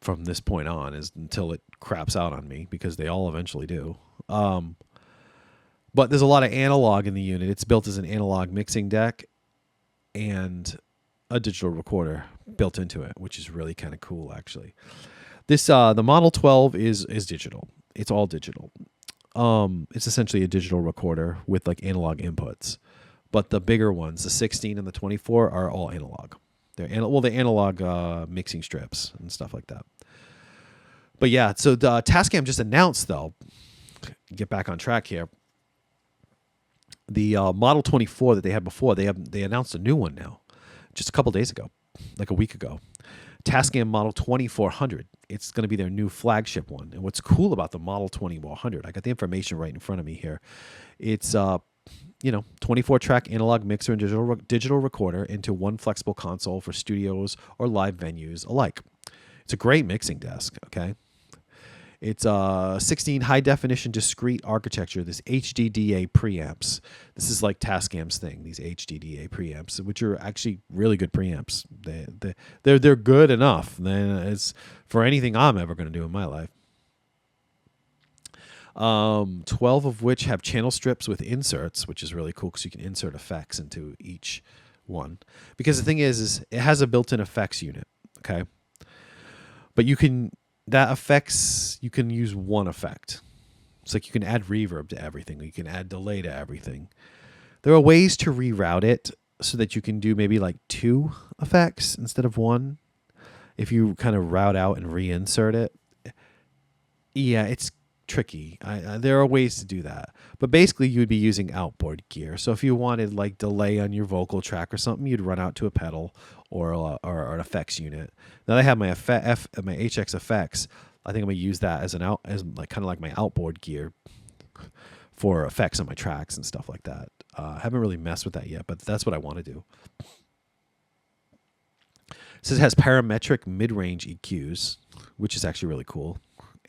Speaker 1: from this point on, is until it craps out on me, because they all eventually do. But there's a lot of analog in the unit. It's built as an analog mixing deck and a digital recorder built into it, which is really kind of cool, actually. This the Model 12 is digital. It's all digital. It's essentially a digital recorder with like analog inputs. But the bigger ones, the 16 and the 24, are all analog. They're analog mixing strips and stuff like that. But yeah, so the Tascam just announced, though, get back on track here, the Model 24 that they had before, they announced a new one now, just a couple days ago, like a week ago. Tascam Model 2400. It's going to be their new flagship one. And what's cool about the Model 2400, I got the information right in front of me here. It's 24-track analog mixer and digital recorder into one flexible console for studios or live venues alike. It's a great mixing desk, okay? It's 16 high-definition discrete architecture, this HDDA preamps. This is like Tascam's thing, these HDDA preamps, which are actually really good preamps. They're good enough as for anything I'm ever going to do in my life. 12 of which have channel strips with inserts, which is really cool because you can insert effects into each one. Because the thing is it has a built-in effects unit, okay? But you can use one effect. It's like you can add reverb to everything. You can add delay to everything. There are ways to reroute it so that you can do maybe like 2 effects instead of 1. If you kind of route out and reinsert it. Yeah, it's tricky. There are ways to do that. But basically you would be using outboard gear. So if you wanted like delay on your vocal track or something, you'd run out to a pedal or an effects unit. Now I have my my HX effects. I think I'm going to use that as kind of like my outboard gear for effects on my tracks and stuff like that. I haven't really messed with that yet, but that's what I want to do. It says it has parametric mid-range EQs, which is actually really cool,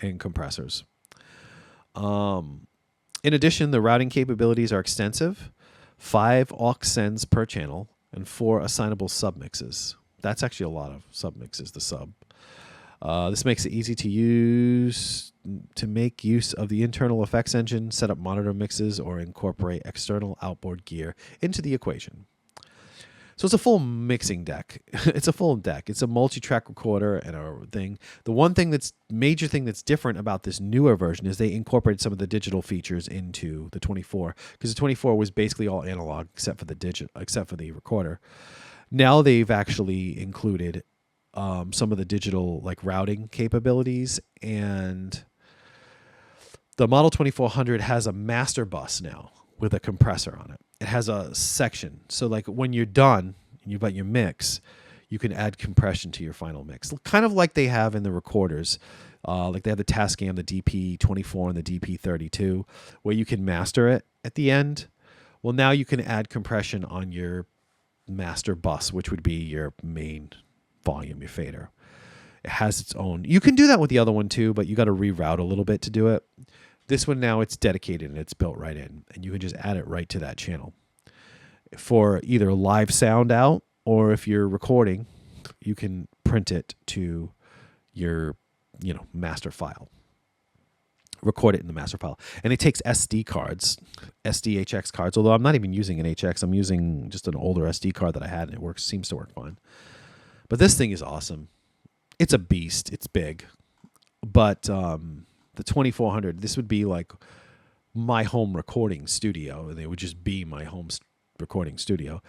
Speaker 1: and compressors. In addition, the routing capabilities are extensive. 5 aux sends per channel and 4 assignable submixes. That's actually a lot of submixes, the sub. This makes it easy to make use of the internal effects engine, set up monitor mixes, or incorporate external outboard gear into the equation. So it's a full mixing deck. It's a full deck. It's a multi-track recorder and a thing. The one thing major thing that's different about this newer version is they incorporated some of the digital features into the 24, because the 24 was basically all analog except for the recorder. Now they've actually included some of the digital like routing capabilities, and the Model 2400 has a master bus now with a compressor on it. It has a section. So like when you're done and you've got your mix, you can add compression to your final mix. Kind of like they have in the recorders. Like they have the Tascam, the DP24 and the DP32, where you can master it at the end. Well, now you can add compression on your master bus, which would be your main volume, your fader. It has its own. You can do that with the other one too, but you got to reroute a little bit to do it. This one now it's dedicated and it's built right in, and you can just add it right to that channel for either live sound out, or if you're recording, you can print it to your, master file. Record it in the master file, and it takes SD cards, SDHX cards. Although I'm not even using an HX, I'm using just an older SD card that I had, and it seems to work fine. But this thing is awesome. It's a beast. It's big, but the 2400, this would be like my home recording studio. They would just be my home recording studio.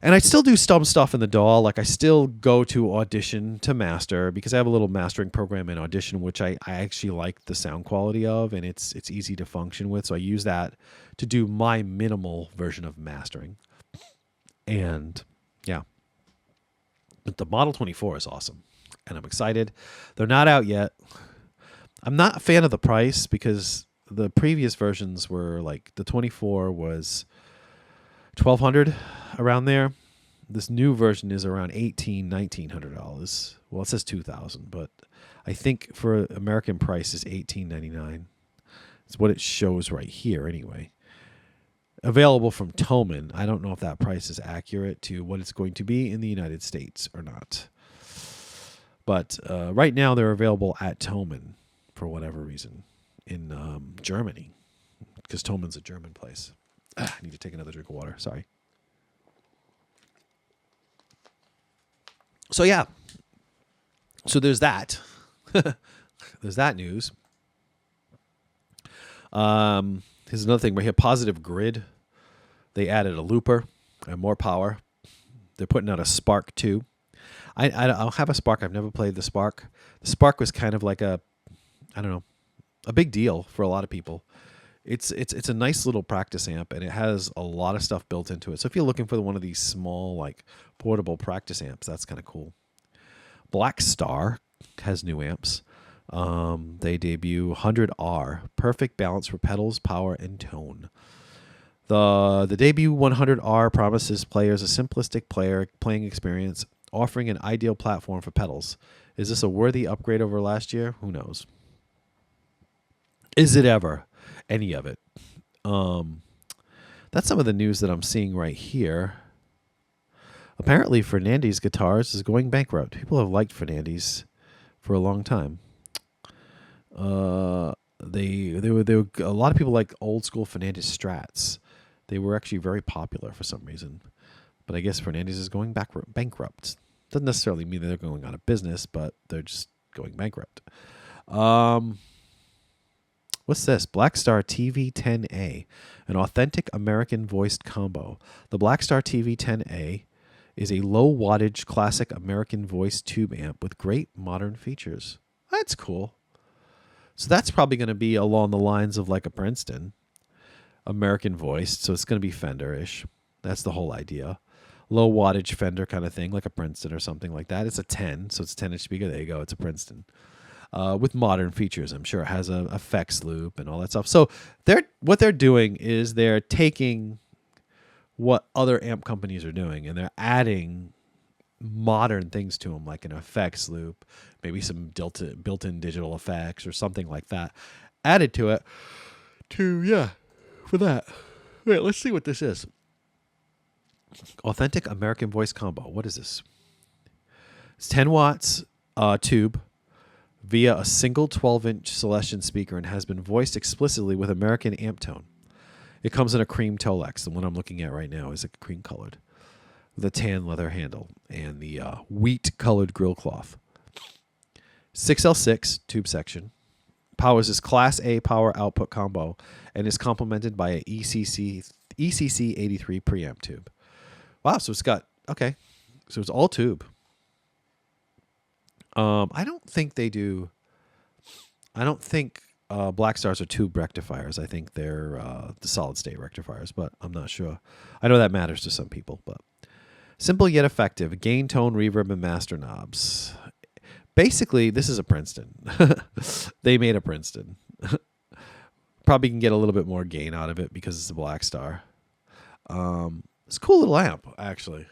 Speaker 1: And I still do some stuff in the DAW. Like I still go to Audition to master, because I have a little mastering program in Audition, which I actually like the sound quality of, and it's easy to function with. So I use that to do my minimal version of mastering. And yeah, but the Model 24 is awesome, and I'm excited. They're not out yet. I'm not a fan of the price, because the previous versions were like, the 24 was $1,200, around there. This new version is around $1,900. Well, it says $2,000, but I think for American price is $1,899. It's what it shows right here anyway. Available from Thomann. I don't know if that price is accurate to what it's going to be in the United States or not. But right now they're available at Thomann for whatever reason in Germany, because Thomann's a German place. I need to take another drink of water. Sorry. So yeah. So there's that. There's that news. Here's another thing right here. Positive Grid. They added a looper and more power. They're putting out a Spark 2. I'll have a Spark. I've never played the Spark. The Spark was kind of like a big deal for a lot of people. It's a nice little practice amp, and it has a lot of stuff built into it. So if you're looking for one of these small, like, portable practice amps, that's kind of cool. Blackstar has new amps. They debut 100R, perfect balance for pedals, power, and tone. The debut 100R promises players a simplistic playing experience, offering an ideal platform for pedals. Is this a worthy upgrade over last year? Who knows? Is it ever? Any of it? That's some of the news that I'm seeing right here. Apparently, Fernandes Guitars is going bankrupt. People have liked Fernandes for a long time. They were a lot of people like old school Fernandes Strats. They were actually very popular for some reason. But I guess Fernandes is going bankrupt. Doesn't necessarily mean that they're going out of business, but they're just going bankrupt. What's this? Blackstar TV10A, an authentic American voiced combo. The Blackstar TV10A is a low wattage classic American voiced tube amp with great modern features. That's cool. So that's probably going to be along the lines of like a Princeton, American voiced. So it's going to be Fender-ish. That's the whole idea. Low wattage Fender kind of thing, like a Princeton or something like that. It's a 10, so it's a 10-inch speaker. There you go. It's a Princeton. With modern features. I'm sure it has a effects loop and all that stuff. So what they're doing is they're taking what other amp companies are doing, and they're adding modern things to them, like an effects loop, maybe some built-in digital effects or something like that added to it for that. Wait, let's see what this is. Authentic American voice combo. What is this? It's 10 watts tube via a single 12-inch Celestion speaker and has been voiced explicitly with American amp tone. It comes in a cream Tolex. The one I'm looking at right now is a cream colored. with a tan leather handle and the wheat-colored grill cloth. 6L6 tube section. Powers this Class A power output combo and is complemented by a ECC 83 preamp tube. Wow, so it's got, okay, so it's all tube. I don't think Blackstars are tube rectifiers. I think they're the solid state rectifiers, but I'm not sure. I know that matters to some people, but simple yet effective. Gain, tone, reverb, and master knobs. Basically, this is a Princeton. They made a Princeton. Probably can get a little bit more gain out of it because it's a Blackstar. It's a cool little amp, actually.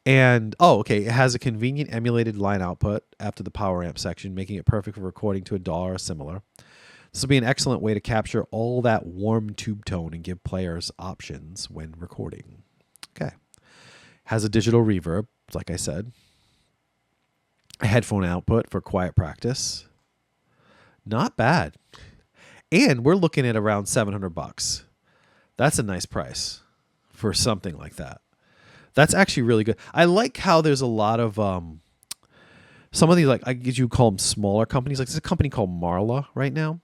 Speaker 1: And, okay, it has a convenient emulated line output after the power amp section, making it perfect for recording to a DAW or similar. This will be an excellent way to capture all that warm tube tone and give players options when recording. Okay. Has a digital reverb, like I said. A headphone output for quiet practice. Not bad. And we're looking at around $700. That's a nice price for something like that. That's actually really good. I like how there's a lot of some of these, like, I guess you call them smaller companies. Like there's a company called Marla right now,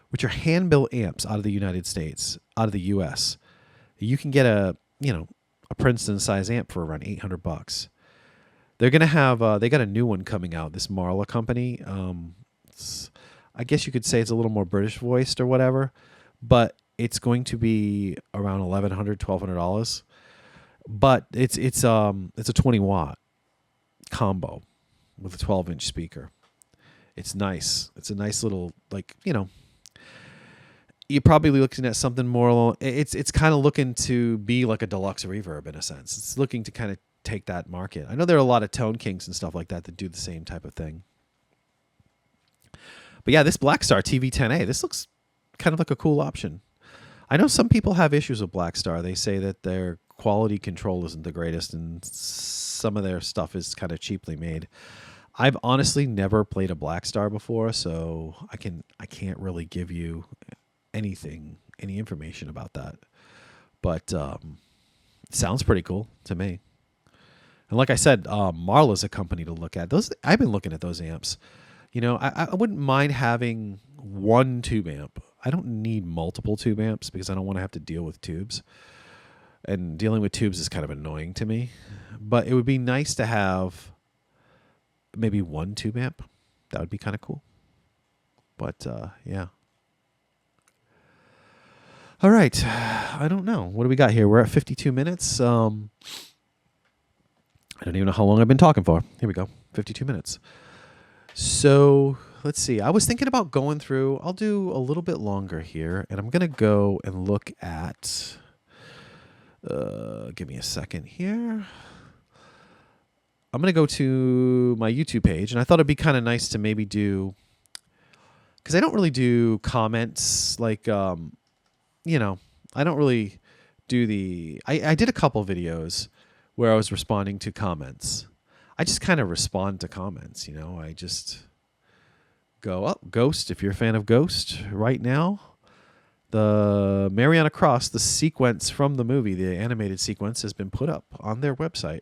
Speaker 1: which are hand-built amps out of the United States, out of the U.S. You can get a Princeton-size amp for around $800. They're gonna have they got a new one coming out. This Marla company. I guess you could say it's a little more British voiced or whatever, but it's going to be around $1,100-$1,200. But it's a 20-watt combo with a 12-inch speaker. It's nice. It's a nice little, like, you're probably looking at something more. It's kind of looking to be like a deluxe reverb in a sense. It's looking to kind of take that market. I know there are a lot of Tone Kings and stuff like that do the same type of thing. But yeah, this Blackstar TV10A, this looks kind of like a cool option. I know some people have issues with Blackstar. They say that their quality control isn't the greatest and some of their stuff is kind of cheaply made. I've honestly never played a Blackstar before, so I can't really give you any information about that. But it sounds pretty cool to me. And like I said, Marla's a company to look at. I've been looking at those amps. I wouldn't mind having one tube amp. I don't need multiple tube amps because I don't want to have to deal with tubes. And dealing with tubes is kind of annoying to me. But it would be nice to have maybe one tube amp. That would be kind of cool. But, yeah. All right. I don't know. What do we got here? We're at 52 minutes. I don't even know how long I've been talking for. Here we go. 52 minutes. So let's see. I was thinking about going through. I'll do a little bit longer here. And I'm going to go and look at. Give me a second here. I'm going to go to my YouTube page. And I thought it'd be kind of nice to maybe do. Because I don't really do comments like. I don't really do the. I did a couple videos where I was responding to comments. I just kind of respond to comments, I just go, oh, Ghost, if you're a fan of Ghost right now, the Mariana Cross, the sequence from the movie, the animated sequence, has been put up on their website,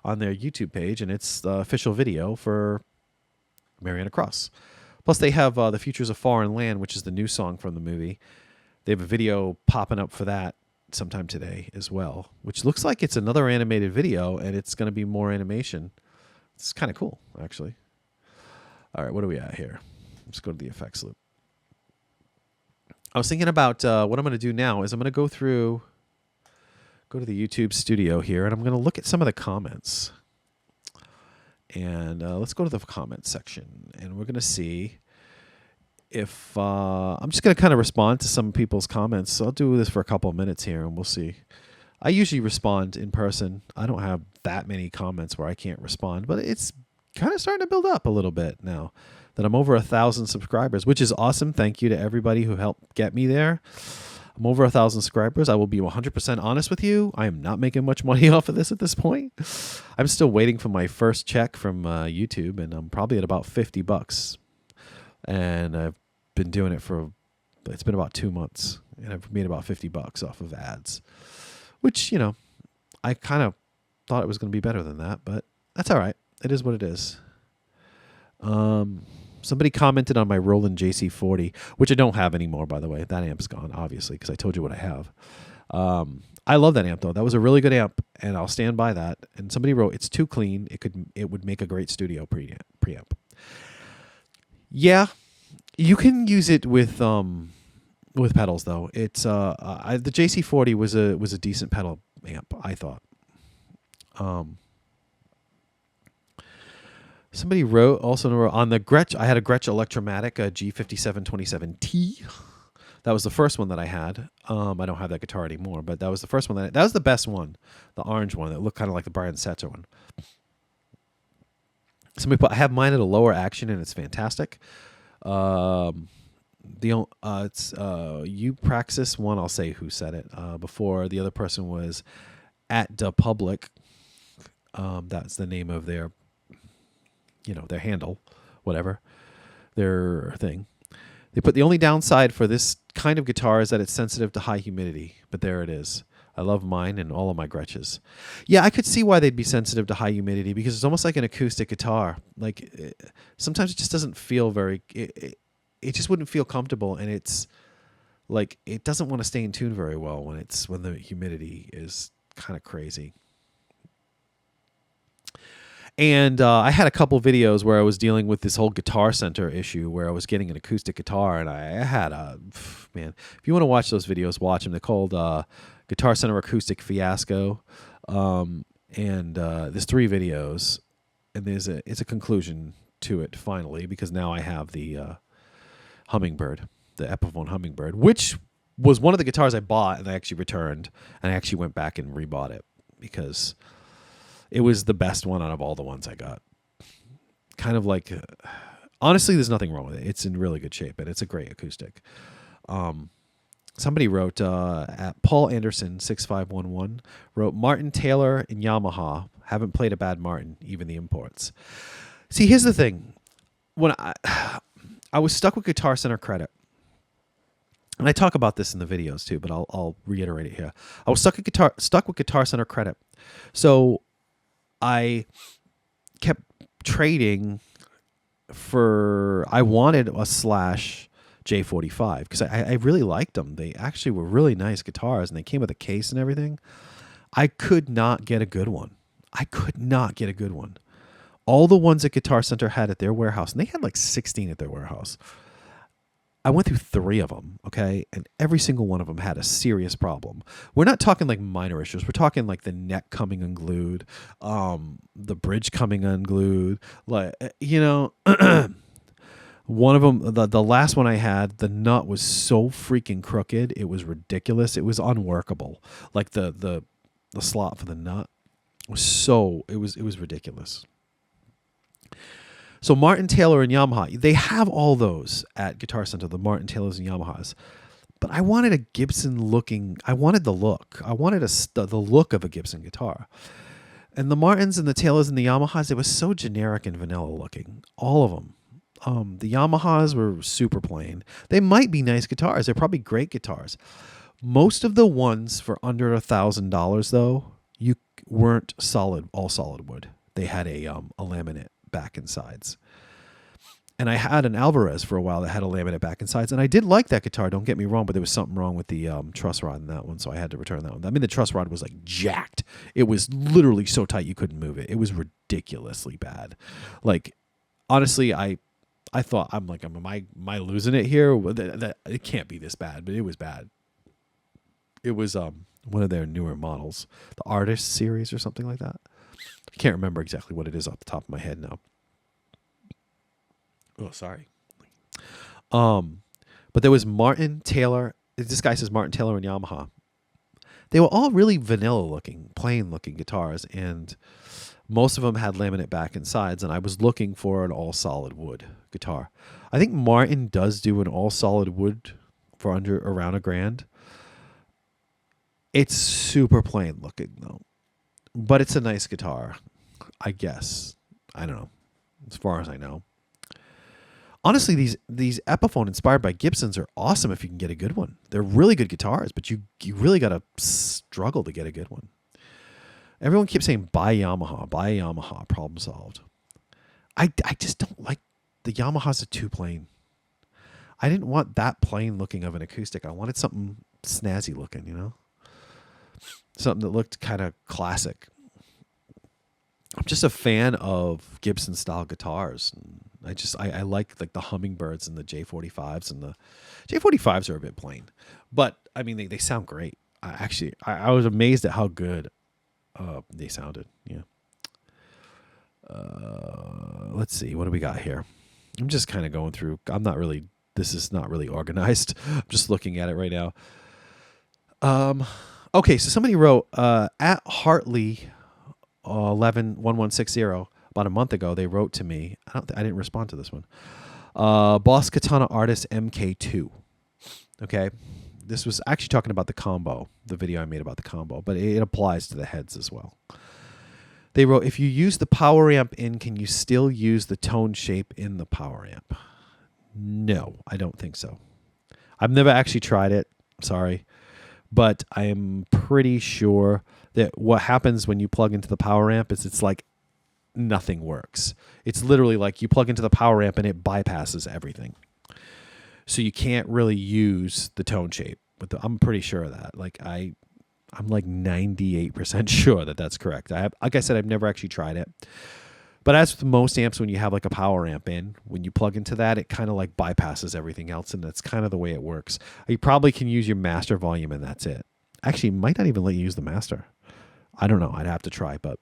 Speaker 1: on their YouTube page, and it's the official video for Mariana Cross. Plus, they have The Futures of Foreign Land, which is the new song from the movie. They have a video popping up for that sometime today as well, which looks like it's another animated video, and it's going to be more animation. It's kind of cool, actually. All right, what are we at here? Let's go to the effects loop. I was thinking about what I'm going to do now is I'm going to go to the YouTube studio here, and I'm going to look at some of the comments. And let's go to the comments section, and we're going to see if I'm just going to kind of respond to some people's comments. So I'll do this for a couple of minutes here, and we'll see. I usually respond in person. I don't have that many comments where I can't respond, but it's kind of starting to build up a little bit now that I'm over 1,000 subscribers, which is awesome. Thank you to everybody who helped get me there. I'm over 1,000 subscribers. I will be 100% honest with you. I am not making much money off of this at this point. I'm still waiting for my first check from YouTube, and I'm probably at about $50. And I've been doing it it's been about 2 months, and I've made about $50 off of ads, which, I kind of Thought it was going to be better than that, but that's all right. It is what it is. Somebody commented on my Roland JC40, which I don't have anymore, by the way. That amp's gone, obviously, because I told you what I have. I love that amp, though. That was a really good amp, and I'll stand by that. And somebody wrote, it's too clean. It would make a great studio preamp. Yeah, you can use it with pedals, though. It's the JC40 was a decent pedal amp, I thought. Somebody wrote on the Gretsch. I had a Gretsch Electromatic, a G5727T. That was the first one that I had. I don't have that guitar anymore, but that was the first one. That was the best one, the orange one that looked kind of like the Brian Setzer one. I have mine at a lower action, and it's fantastic. It's Praxis one. I'll say who said it before. The other person was at the Public. That's the name of their handle, whatever, their thing. They put the only downside for this kind of guitar is that it's sensitive to high humidity, but there it is. I love mine and all of my Gretches. Yeah, I could see why they'd be sensitive to high humidity because it's almost like an acoustic guitar. Like sometimes it just doesn't feel it just wouldn't feel comfortable, and it's like it doesn't want to stay in tune very well when the humidity is kind of crazy. And I had a couple videos where I was dealing with this whole Guitar Center issue where I was getting an acoustic guitar, and I had if you want to watch those videos, watch them. They're called Guitar Center Acoustic Fiasco, and there's 3 videos, and it's a conclusion to it finally because now I have the Hummingbird, the Epiphone Hummingbird, which was one of the guitars I bought and I actually returned, and I actually went back and rebought it because it was the best one out of all the ones I got. Kind of like, honestly, there's nothing wrong with it. It's in really good shape, and it's a great acoustic. Somebody wrote, at Paul Anderson 6511 wrote, Martin, Taylor, and Yamaha haven't played a bad Martin, even the imports. See, here's the thing. When I was stuck with Guitar Center credit, and I talk about this in the videos too, but I'll reiterate it here. I was stuck with Guitar Center credit, so I kept trading I wanted a Slash J45 because I really liked them. They actually were really nice guitars, and they came with a case and everything. I could not get a good one. All the ones that Guitar Center had at their warehouse, and they had like 16 at their warehouse. I went through 3 of them, okay? And every single one of them had a serious problem. We're not talking like minor issues. We're talking like the neck coming unglued, the bridge coming unglued. Like, one of them, the last one I had, the nut was so freaking crooked. It was ridiculous. It was unworkable. Like the slot for the nut was it was ridiculous. So Martin, Taylor, and Yamaha, they have all those at Guitar Center, the Martin, Taylors, and Yamahas. But I wanted a Gibson looking, I wanted the look. I wanted the look of a Gibson guitar. And the Martins and the Taylors and the Yamahas, it was so generic and vanilla looking. All of them. The Yamahas were super plain. They might be nice guitars. They're probably great guitars. Most of the ones for under $1,000, though, you weren't all solid wood. They had a laminate back and sides. And I had an Alvarez for a while that had a laminate back and sides, and I did like that guitar, don't get me wrong, but there was something wrong with the truss rod in that one, so I had to return that one. I mean, the truss rod was like jacked. It was literally so tight you couldn't move it. It was ridiculously bad. Like, honestly, I thought, am I losing it here? It can't be this bad, but it was bad. It was one of their newer models, the Artist series or something like that. I can't remember exactly what it is off the top of my head now. Oh, sorry. But there was Martin, Taylor. This guy says Martin, Taylor, and Yamaha. They were all really vanilla looking, plain looking guitars, and most of them had laminate back and sides, and I was looking for an all solid wood guitar. I think Martin does do an all solid wood for around $1,000. It's super plain looking though. But it's a nice guitar, I guess. I don't know, as far as I know. Honestly, these Epiphone inspired by Gibsons are awesome if you can get a good one. They're really good guitars, but you really got to struggle to get a good one. Everyone keeps saying buy Yamaha, problem solved. I just don't like the Yamahas are too plain. I didn't want that plain looking of an acoustic. I wanted something snazzy looking, you know? Something that looked kind of classic. I'm just a fan of Gibson style guitars. I like the hummingbirds and the J45s, and the J45s are a bit plain, but I mean they sound great. I was amazed at how good they sounded. Yeah. Let's see, what do we got here? I'm just kind of going through. This is not really organized. I'm just looking at it right now. Okay, so somebody wrote at Hartley 111160 about a month ago. They wrote to me. I didn't respond to this one. Boss Katana Artist MK2. Okay, this was actually talking about the combo. The video I made about the combo, but it applies to the heads as well. They wrote, if you use the power amp in, can you still use the tone shape in the power amp? No, I don't think so. I've never actually tried it. Sorry. But I am pretty sure that what happens when you plug into the power amp is it's like nothing works. It's literally like you plug into the power amp and it bypasses everything. So you can't really use the tone shape. I'm pretty sure of that. I'm like 98% sure that that's correct. Like I said, I've never actually tried it. But as with most amps, when you have like a power amp in, when you plug into that, it kind of like bypasses everything else, and that's kind of the way it works. You probably can use your master volume, and that's it. Actually, might not even let you use the master. I don't know. I'd have to try, but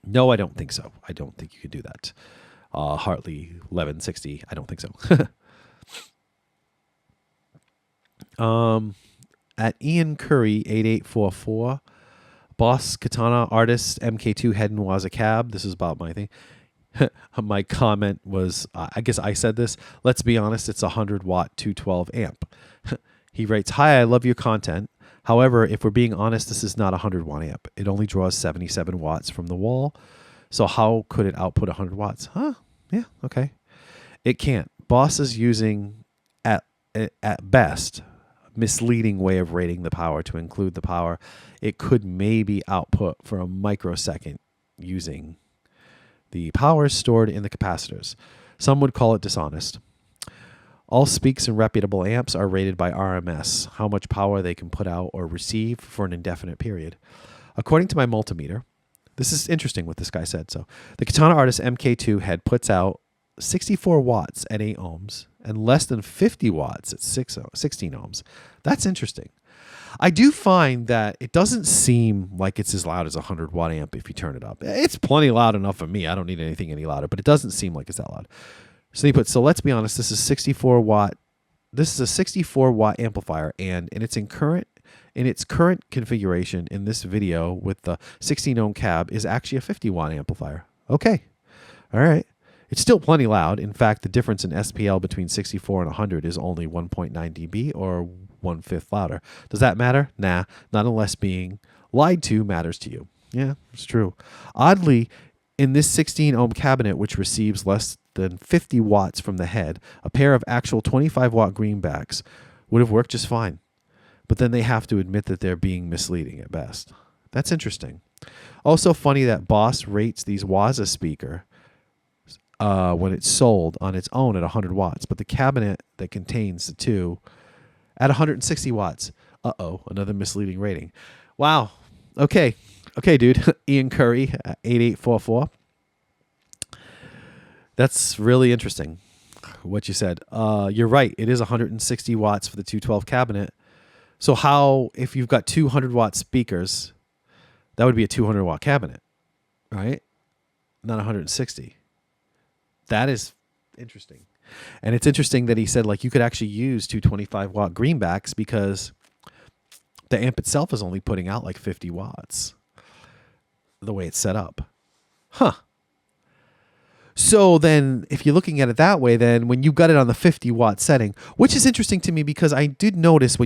Speaker 1: no, I don't think so. I don't think you could do that. Hartley 1160, I don't think so. At Ian Curry 8844, Boss Katana Artist MK2 Head and was a cab. This is about my thing. My comment was, I guess I said this. Let's be honest, it's a 100-watt 212 amp. He writes, hi, I love your content. However, if we're being honest, this is not a 100-watt amp. It only draws 77 watts from the wall. So how could it output 100 watts? Huh? Yeah, okay. It can't. Boss is using, at best, misleading way of rating the power to include the power. It could maybe output for a microsecond using the power stored in the capacitors. Some would call it dishonest. All Speaks and reputable amps are rated by RMS, how much power they can put out or receive for an indefinite period. According to my multimeter, this is interesting what this guy said. So the Katana Artist MK2 head puts out 64 watts at 8 ohms and less than 50 watts at 16 ohms. That's interesting. I do find that it doesn't seem like it's as loud as a 100-watt amp if you turn it up. It's plenty loud enough for me. I don't need anything any louder, but it doesn't seem like it's that loud. So let's be honest, this is 64 watt. This is a 64 watt amplifier, and in its current configuration in this video with the 16 ohm cab is actually a 50 watt amplifier. Okay. All right. It's still plenty loud. In fact, the difference in SPL between 64 and 100 is only 1.9 dB or 1/5 louder. Does that matter? Nah, not unless being lied to matters to you. Yeah, it's true. Oddly, in this 16 ohm cabinet, which receives less than 50 watts from the head, a pair of actual 25 watt greenbacks would have worked just fine. But then they have to admit that they're being misleading at best. That's interesting. Also funny that Boss rates these Waza speaker when it's sold on its own at 100 watts, but the cabinet that contains the two at 160 watts. Uh-oh, another misleading rating. Wow. Okay, dude. Ian Curry, 8844. That's really interesting what you said. You're right. It is 160 watts for the 212 cabinet. So how, if you've got 200 watt speakers, that would be a 200 watt cabinet, right? Not 160. That is interesting. And it's interesting that he said, like, you could actually use 225 watt greenbacks because the amp itself is only putting out like 50 watts the way it's set up. Huh. So then if you're looking at it that way, then when you got it on the 50 watt setting, which is interesting to me because I did notice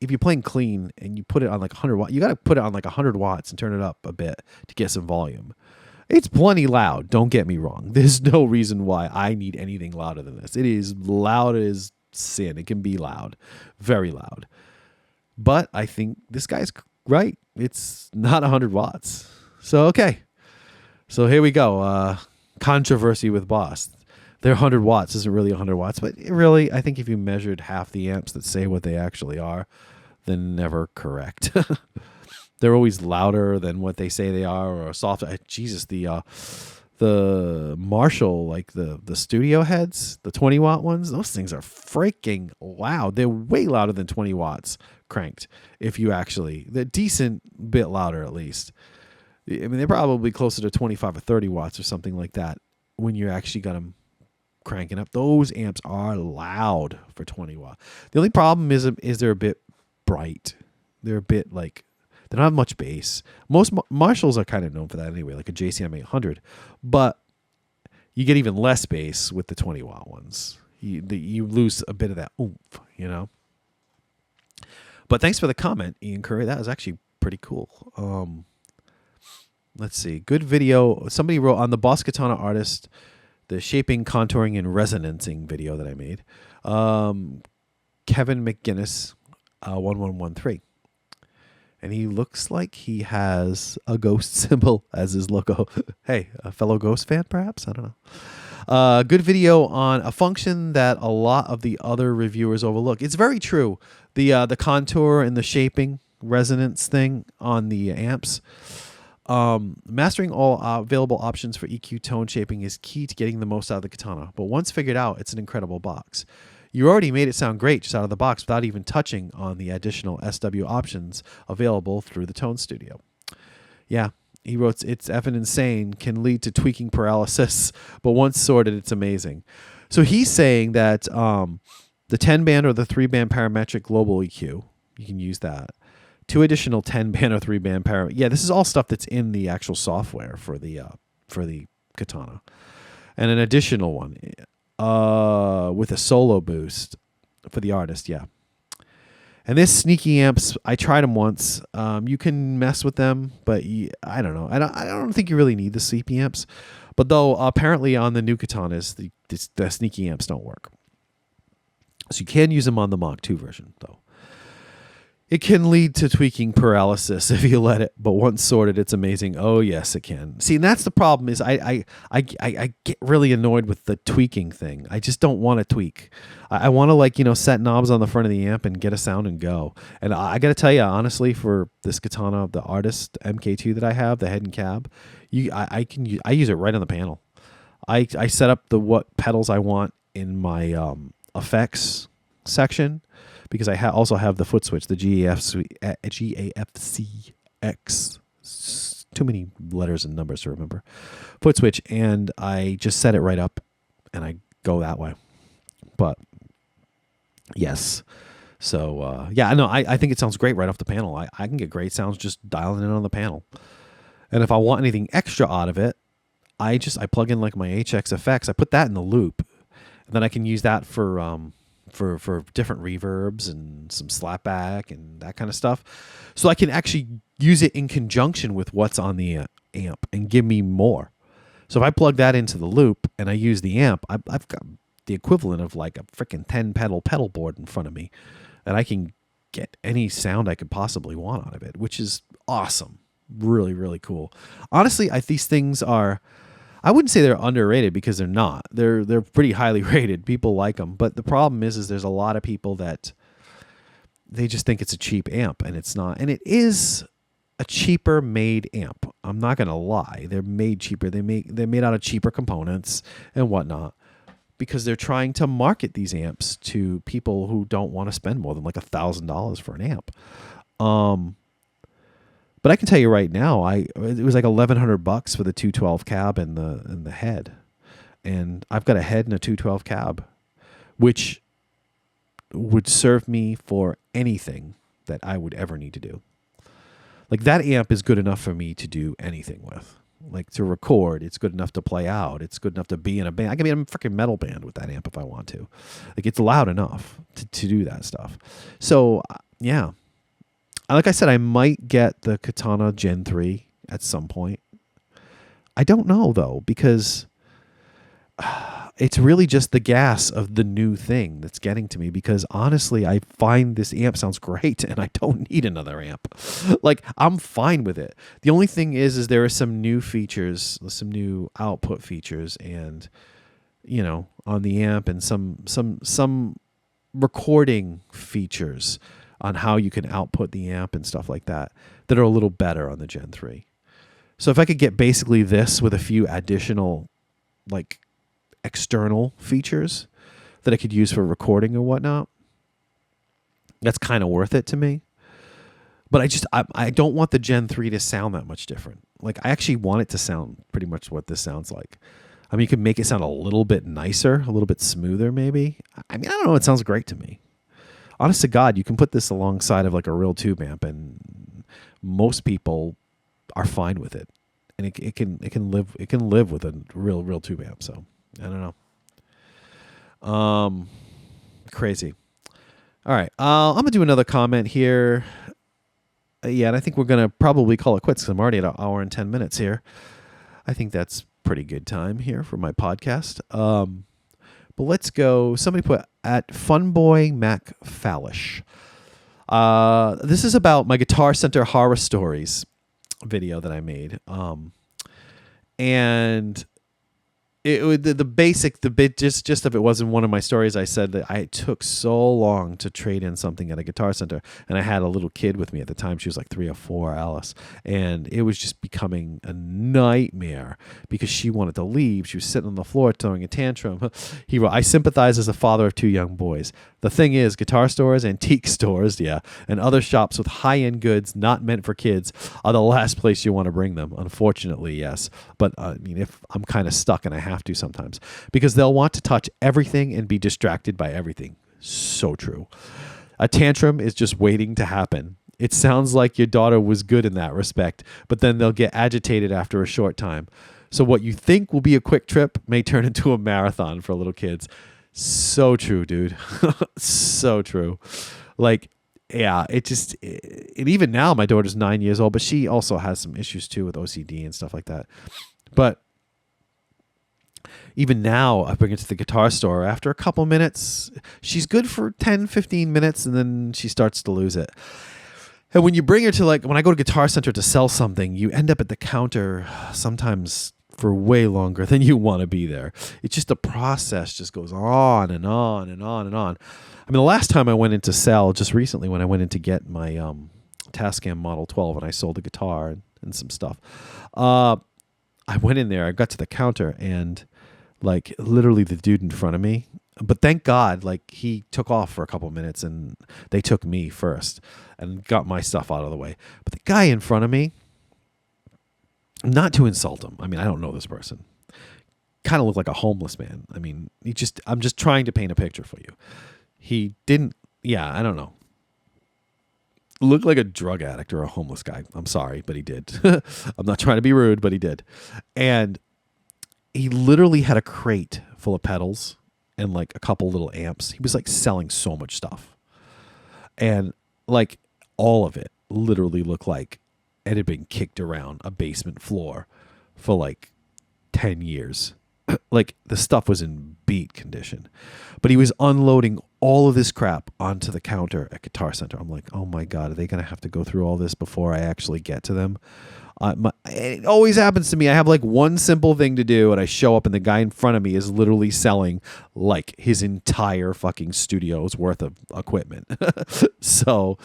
Speaker 1: if you're playing clean and you put it on like 100 watts, you got to put it on like 100 watts and turn it up a bit to get some volume. It's plenty loud. Don't get me wrong. There's no reason why I need anything louder than this. It is loud as sin. It can be loud, very loud. But I think this guy's right. It's not 100 watts. So, okay. So here we go. Controversy with Boss. Their 100 watts isn't really 100 watts, but really, I think if you measured half the amps that say what they actually are, then never correct. They're always louder than what they say they are, or softer. Jesus, the Marshall, like the studio heads, the 20 watt ones, those things are freaking loud. They're way louder than 20 watts cranked. They're decent bit louder at least. I mean, they're probably closer to 25 or 30 watts or something like that when you actually got them cranking up. Those amps are loud for 20 watt. The only problem is they're a bit bright. They're a bit like, they don't have much bass. Most Marshalls are kind of known for that anyway, like a JCM 800. But you get even less bass with the 20 watt ones. You lose a bit of that oomph, you know. But thanks for the comment, Ian Curry. That was actually pretty cool. Let's see. Good video. Somebody wrote on the Boss Katana Artist, the shaping, contouring, and resonancing video that I made. Kevin McGinnis, 1113. And he looks like he has a ghost symbol as his logo. Hey, a fellow ghost fan, perhaps? I don't know. Good video on a function that a lot of the other reviewers overlook. It's very true. The contour and the shaping resonance thing on the amps. Mastering all available options for EQ tone shaping is key to getting the most out of the Katana. But once figured out, it's an incredible box. You already made it sound great just out of the box without even touching on the additional SW options available through the Tone Studio. Yeah, he wrote, it's effing insane, can lead to tweaking paralysis, but once sorted, it's amazing. So he's saying that the 10-band or the 3-band parametric global EQ, you can use that. 2 additional 10-band or 3-band parametric. Yeah, this is all stuff that's in the actual software for the Katana. And an additional one with a solo boost for the artist, yeah. And this sneaky amps, I tried them once. You can mess with them, but I don't know. I don't think you really need the sleepy amps. But though apparently on the new Katanas, the sneaky amps don't work. So you can use them on the Mach 2 version, though. It can lead to tweaking paralysis if you let it, but once sorted, it's amazing. Oh, yes, it can. See, and that's the problem is I get really annoyed with the tweaking thing. I just don't want to tweak. I want to, set knobs on the front of the amp and get a sound and go. And I got to tell you, honestly, for this Katana, the Artist MK2 that I have, the head and cab, I use it right on the panel. I set up what pedals I want in my effects section, because I also have the foot switch, the GAFCX. Too many letters and numbers to remember. Foot switch, and I just set it right up, and I go that way. But, yes. So, I think it sounds great right off the panel. I can get great sounds just dialing in on the panel. And if I want anything extra out of it, I plug in like my HX effects. I put that in the loop, and then I can use that for different reverbs and some slapback and that kind of stuff. So I can actually use it in conjunction with what's on the amp and give me more. So if I plug that into the loop and I use the amp, I've got the equivalent of like a freaking 10 pedal board in front of me, and I can get any sound I could possibly want out of it, which is awesome. Really, really cool. Honestly, these things are, I wouldn't say they're underrated, because they're not. They're pretty highly rated. People like them. But the problem is there's a lot of people that they just think it's a cheap amp, and it's not. And it is a cheaper made amp. I'm not going to lie. They're made cheaper. They're made out of cheaper components and whatnot, because they're trying to market these amps to people who don't want to spend more than like $1,000 for an amp. But I can tell you right now, it was like $1,100 for the 212 cab and the head, and I've got a head and a 212 cab, which would serve me for anything that I would ever need to do. Like, that amp is good enough for me to do anything with. Like, to record, it's good enough to play out. It's good enough to be in a band. I can be in a freaking metal band with that amp if I want to. Like, it's loud enough to do that stuff. So, yeah. Like I said, I might get the Katana Gen 3 at some point. I don't know, though, because it's really just the gas of the new thing that's getting to me, because honestly, I find this amp sounds great and I don't need another amp. Like, I'm fine with it. The only thing is there are some new features, some new output features, and on the amp, and some recording features on how you can output the amp and stuff like that are a little better on the Gen 3. So if I could get basically this with a few additional like external features that I could use for recording or whatnot, that's kind of worth it to me. But I don't want the Gen 3 to sound that much different. Like, I actually want it to sound pretty much what this sounds like. I mean, you could make it sound a little bit nicer, a little bit smoother maybe. I mean, I don't know. It sounds great to me. Honest to God, you can put this alongside of like a real tube amp, and most people are fine with it. And it can live with a real tube amp. So I don't know. Crazy. All right. I'm gonna do another comment here. Yeah, and I think we're gonna probably call it quits because I'm already at an hour and 10 minutes here. I think that's pretty good time here for my podcast. But let's go. Somebody put at Funboy Mac Fallish. This is about my Guitar Center horror stories video that I made. And the gist of it was, in one of my stories, I said that I took so long to trade in something at a Guitar Center, and I had a little kid with me at the time. She was like 3 or 4, Alice, and it was just becoming a nightmare because she wanted to leave. She was sitting on the floor throwing a tantrum. He wrote, "I sympathize as a father of 2 young boys. The thing is, guitar stores, antique stores, and other shops with high-end goods not meant for kids are the last place you want to bring them. Unfortunately, yes. But I mean, if I'm kind of stuck, and I have to sometimes, because they'll want to touch everything and be distracted by everything." So true. A tantrum is just waiting to happen. It sounds like your daughter was good in that respect, but then they'll get agitated after a short time. So what you think will be a quick trip may turn into a marathon for little kids. So true, dude. So true. Like, yeah, and even now my daughter's 9 years old, but she also has some issues too with OCD and stuff like that. But even now, I bring her to the guitar store. After a couple minutes, she's good for 10, 15 minutes, and then she starts to lose it. And when you bring her to, like, when I go to Guitar Center to sell something, you end up at the counter sometimes for way longer than you want to be there. It's just the process just goes on and on and on and on. I mean, the last time I went in to sell, just recently, when I went in to get my Tascam Model 12 and I sold a guitar and some stuff, I went in there, I got to the counter, and like literally the dude in front of me, but thank God, like, he took off for a couple minutes and they took me first and got my stuff out of the way. But the guy in front of me, not to insult him, I mean, I don't know this person, kind of looked like a homeless man. I mean, I'm just trying to paint a picture for you. He didn't, I don't know, look like a drug addict or a homeless guy. I'm sorry, but he did. I'm not trying to be rude, but he did. And he literally had a crate full of pedals and like a couple little amps. He was like selling so much stuff. And like all of it literally looked like it had been kicked around a basement floor for like 10 years. Like, the stuff was in beat condition. But he was unloading all of this crap onto the counter at Guitar Center. I'm like, oh my God, are they going to have to go through all this before I actually get to them? It always happens to me. I have like one simple thing to do, and I show up, and the guy in front of me is literally selling like his entire fucking studio's worth of equipment. So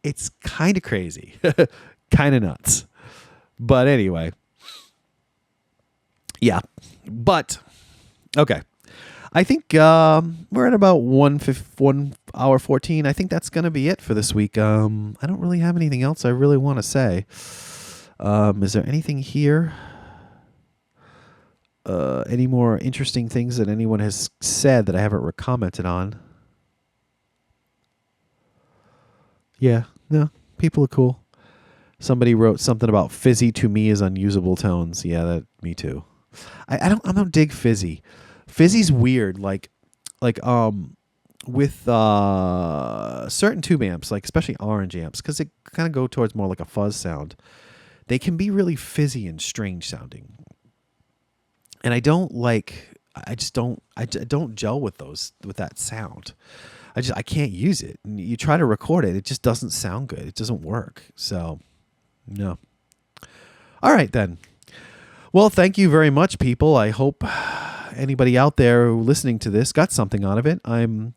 Speaker 1: it's kind of crazy, kind of nuts. But anyway, yeah. But okay, I think we're at about 1 hour 14. I think that's going to be it for this week. I don't really have anything else I really want to say. Is there anything here? Any more interesting things that anyone has said that I haven't commented on? Yeah, no, people are cool. Somebody wrote something about fizzy to me is unusable tones. Yeah, that me too. I don't dig fizzy. Fizzy's weird. Like with certain tube amps, like especially orange amps, because they kind of go towards more like a fuzz sound. They can be really fizzy and strange sounding. And I don't like I just don't. I don't gel with that sound. I can't use it. And you try to record it, it just doesn't sound good. It doesn't work. So no. All right then. Well, thank you very much, people. I hope anybody out there listening to this got something out of it. I'm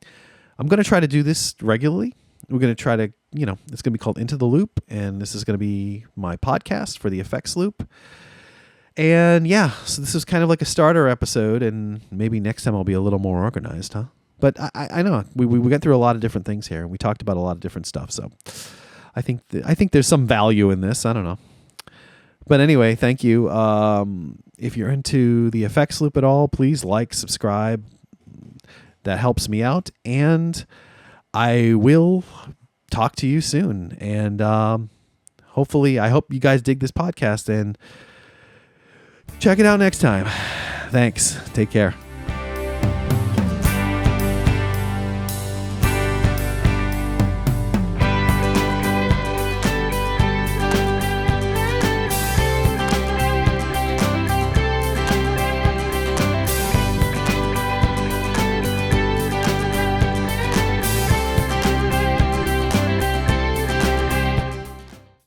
Speaker 1: going to try to do this regularly. We're going to try to, it's going to be called Into the Loop, and this is going to be my podcast for the Effects Loop. And yeah, so this is kind of like a starter episode, and maybe next time I'll be a little more organized, huh? But I know we went through a lot of different things here, and we talked about a lot of different stuff. So I think there's some value in this. I don't know. But anyway, thank you. If you're into the Effects Loop at all, please like, subscribe. That helps me out. And I will talk to you soon. And hopefully, I hope you guys dig this podcast and check it out next time. Thanks. Take care.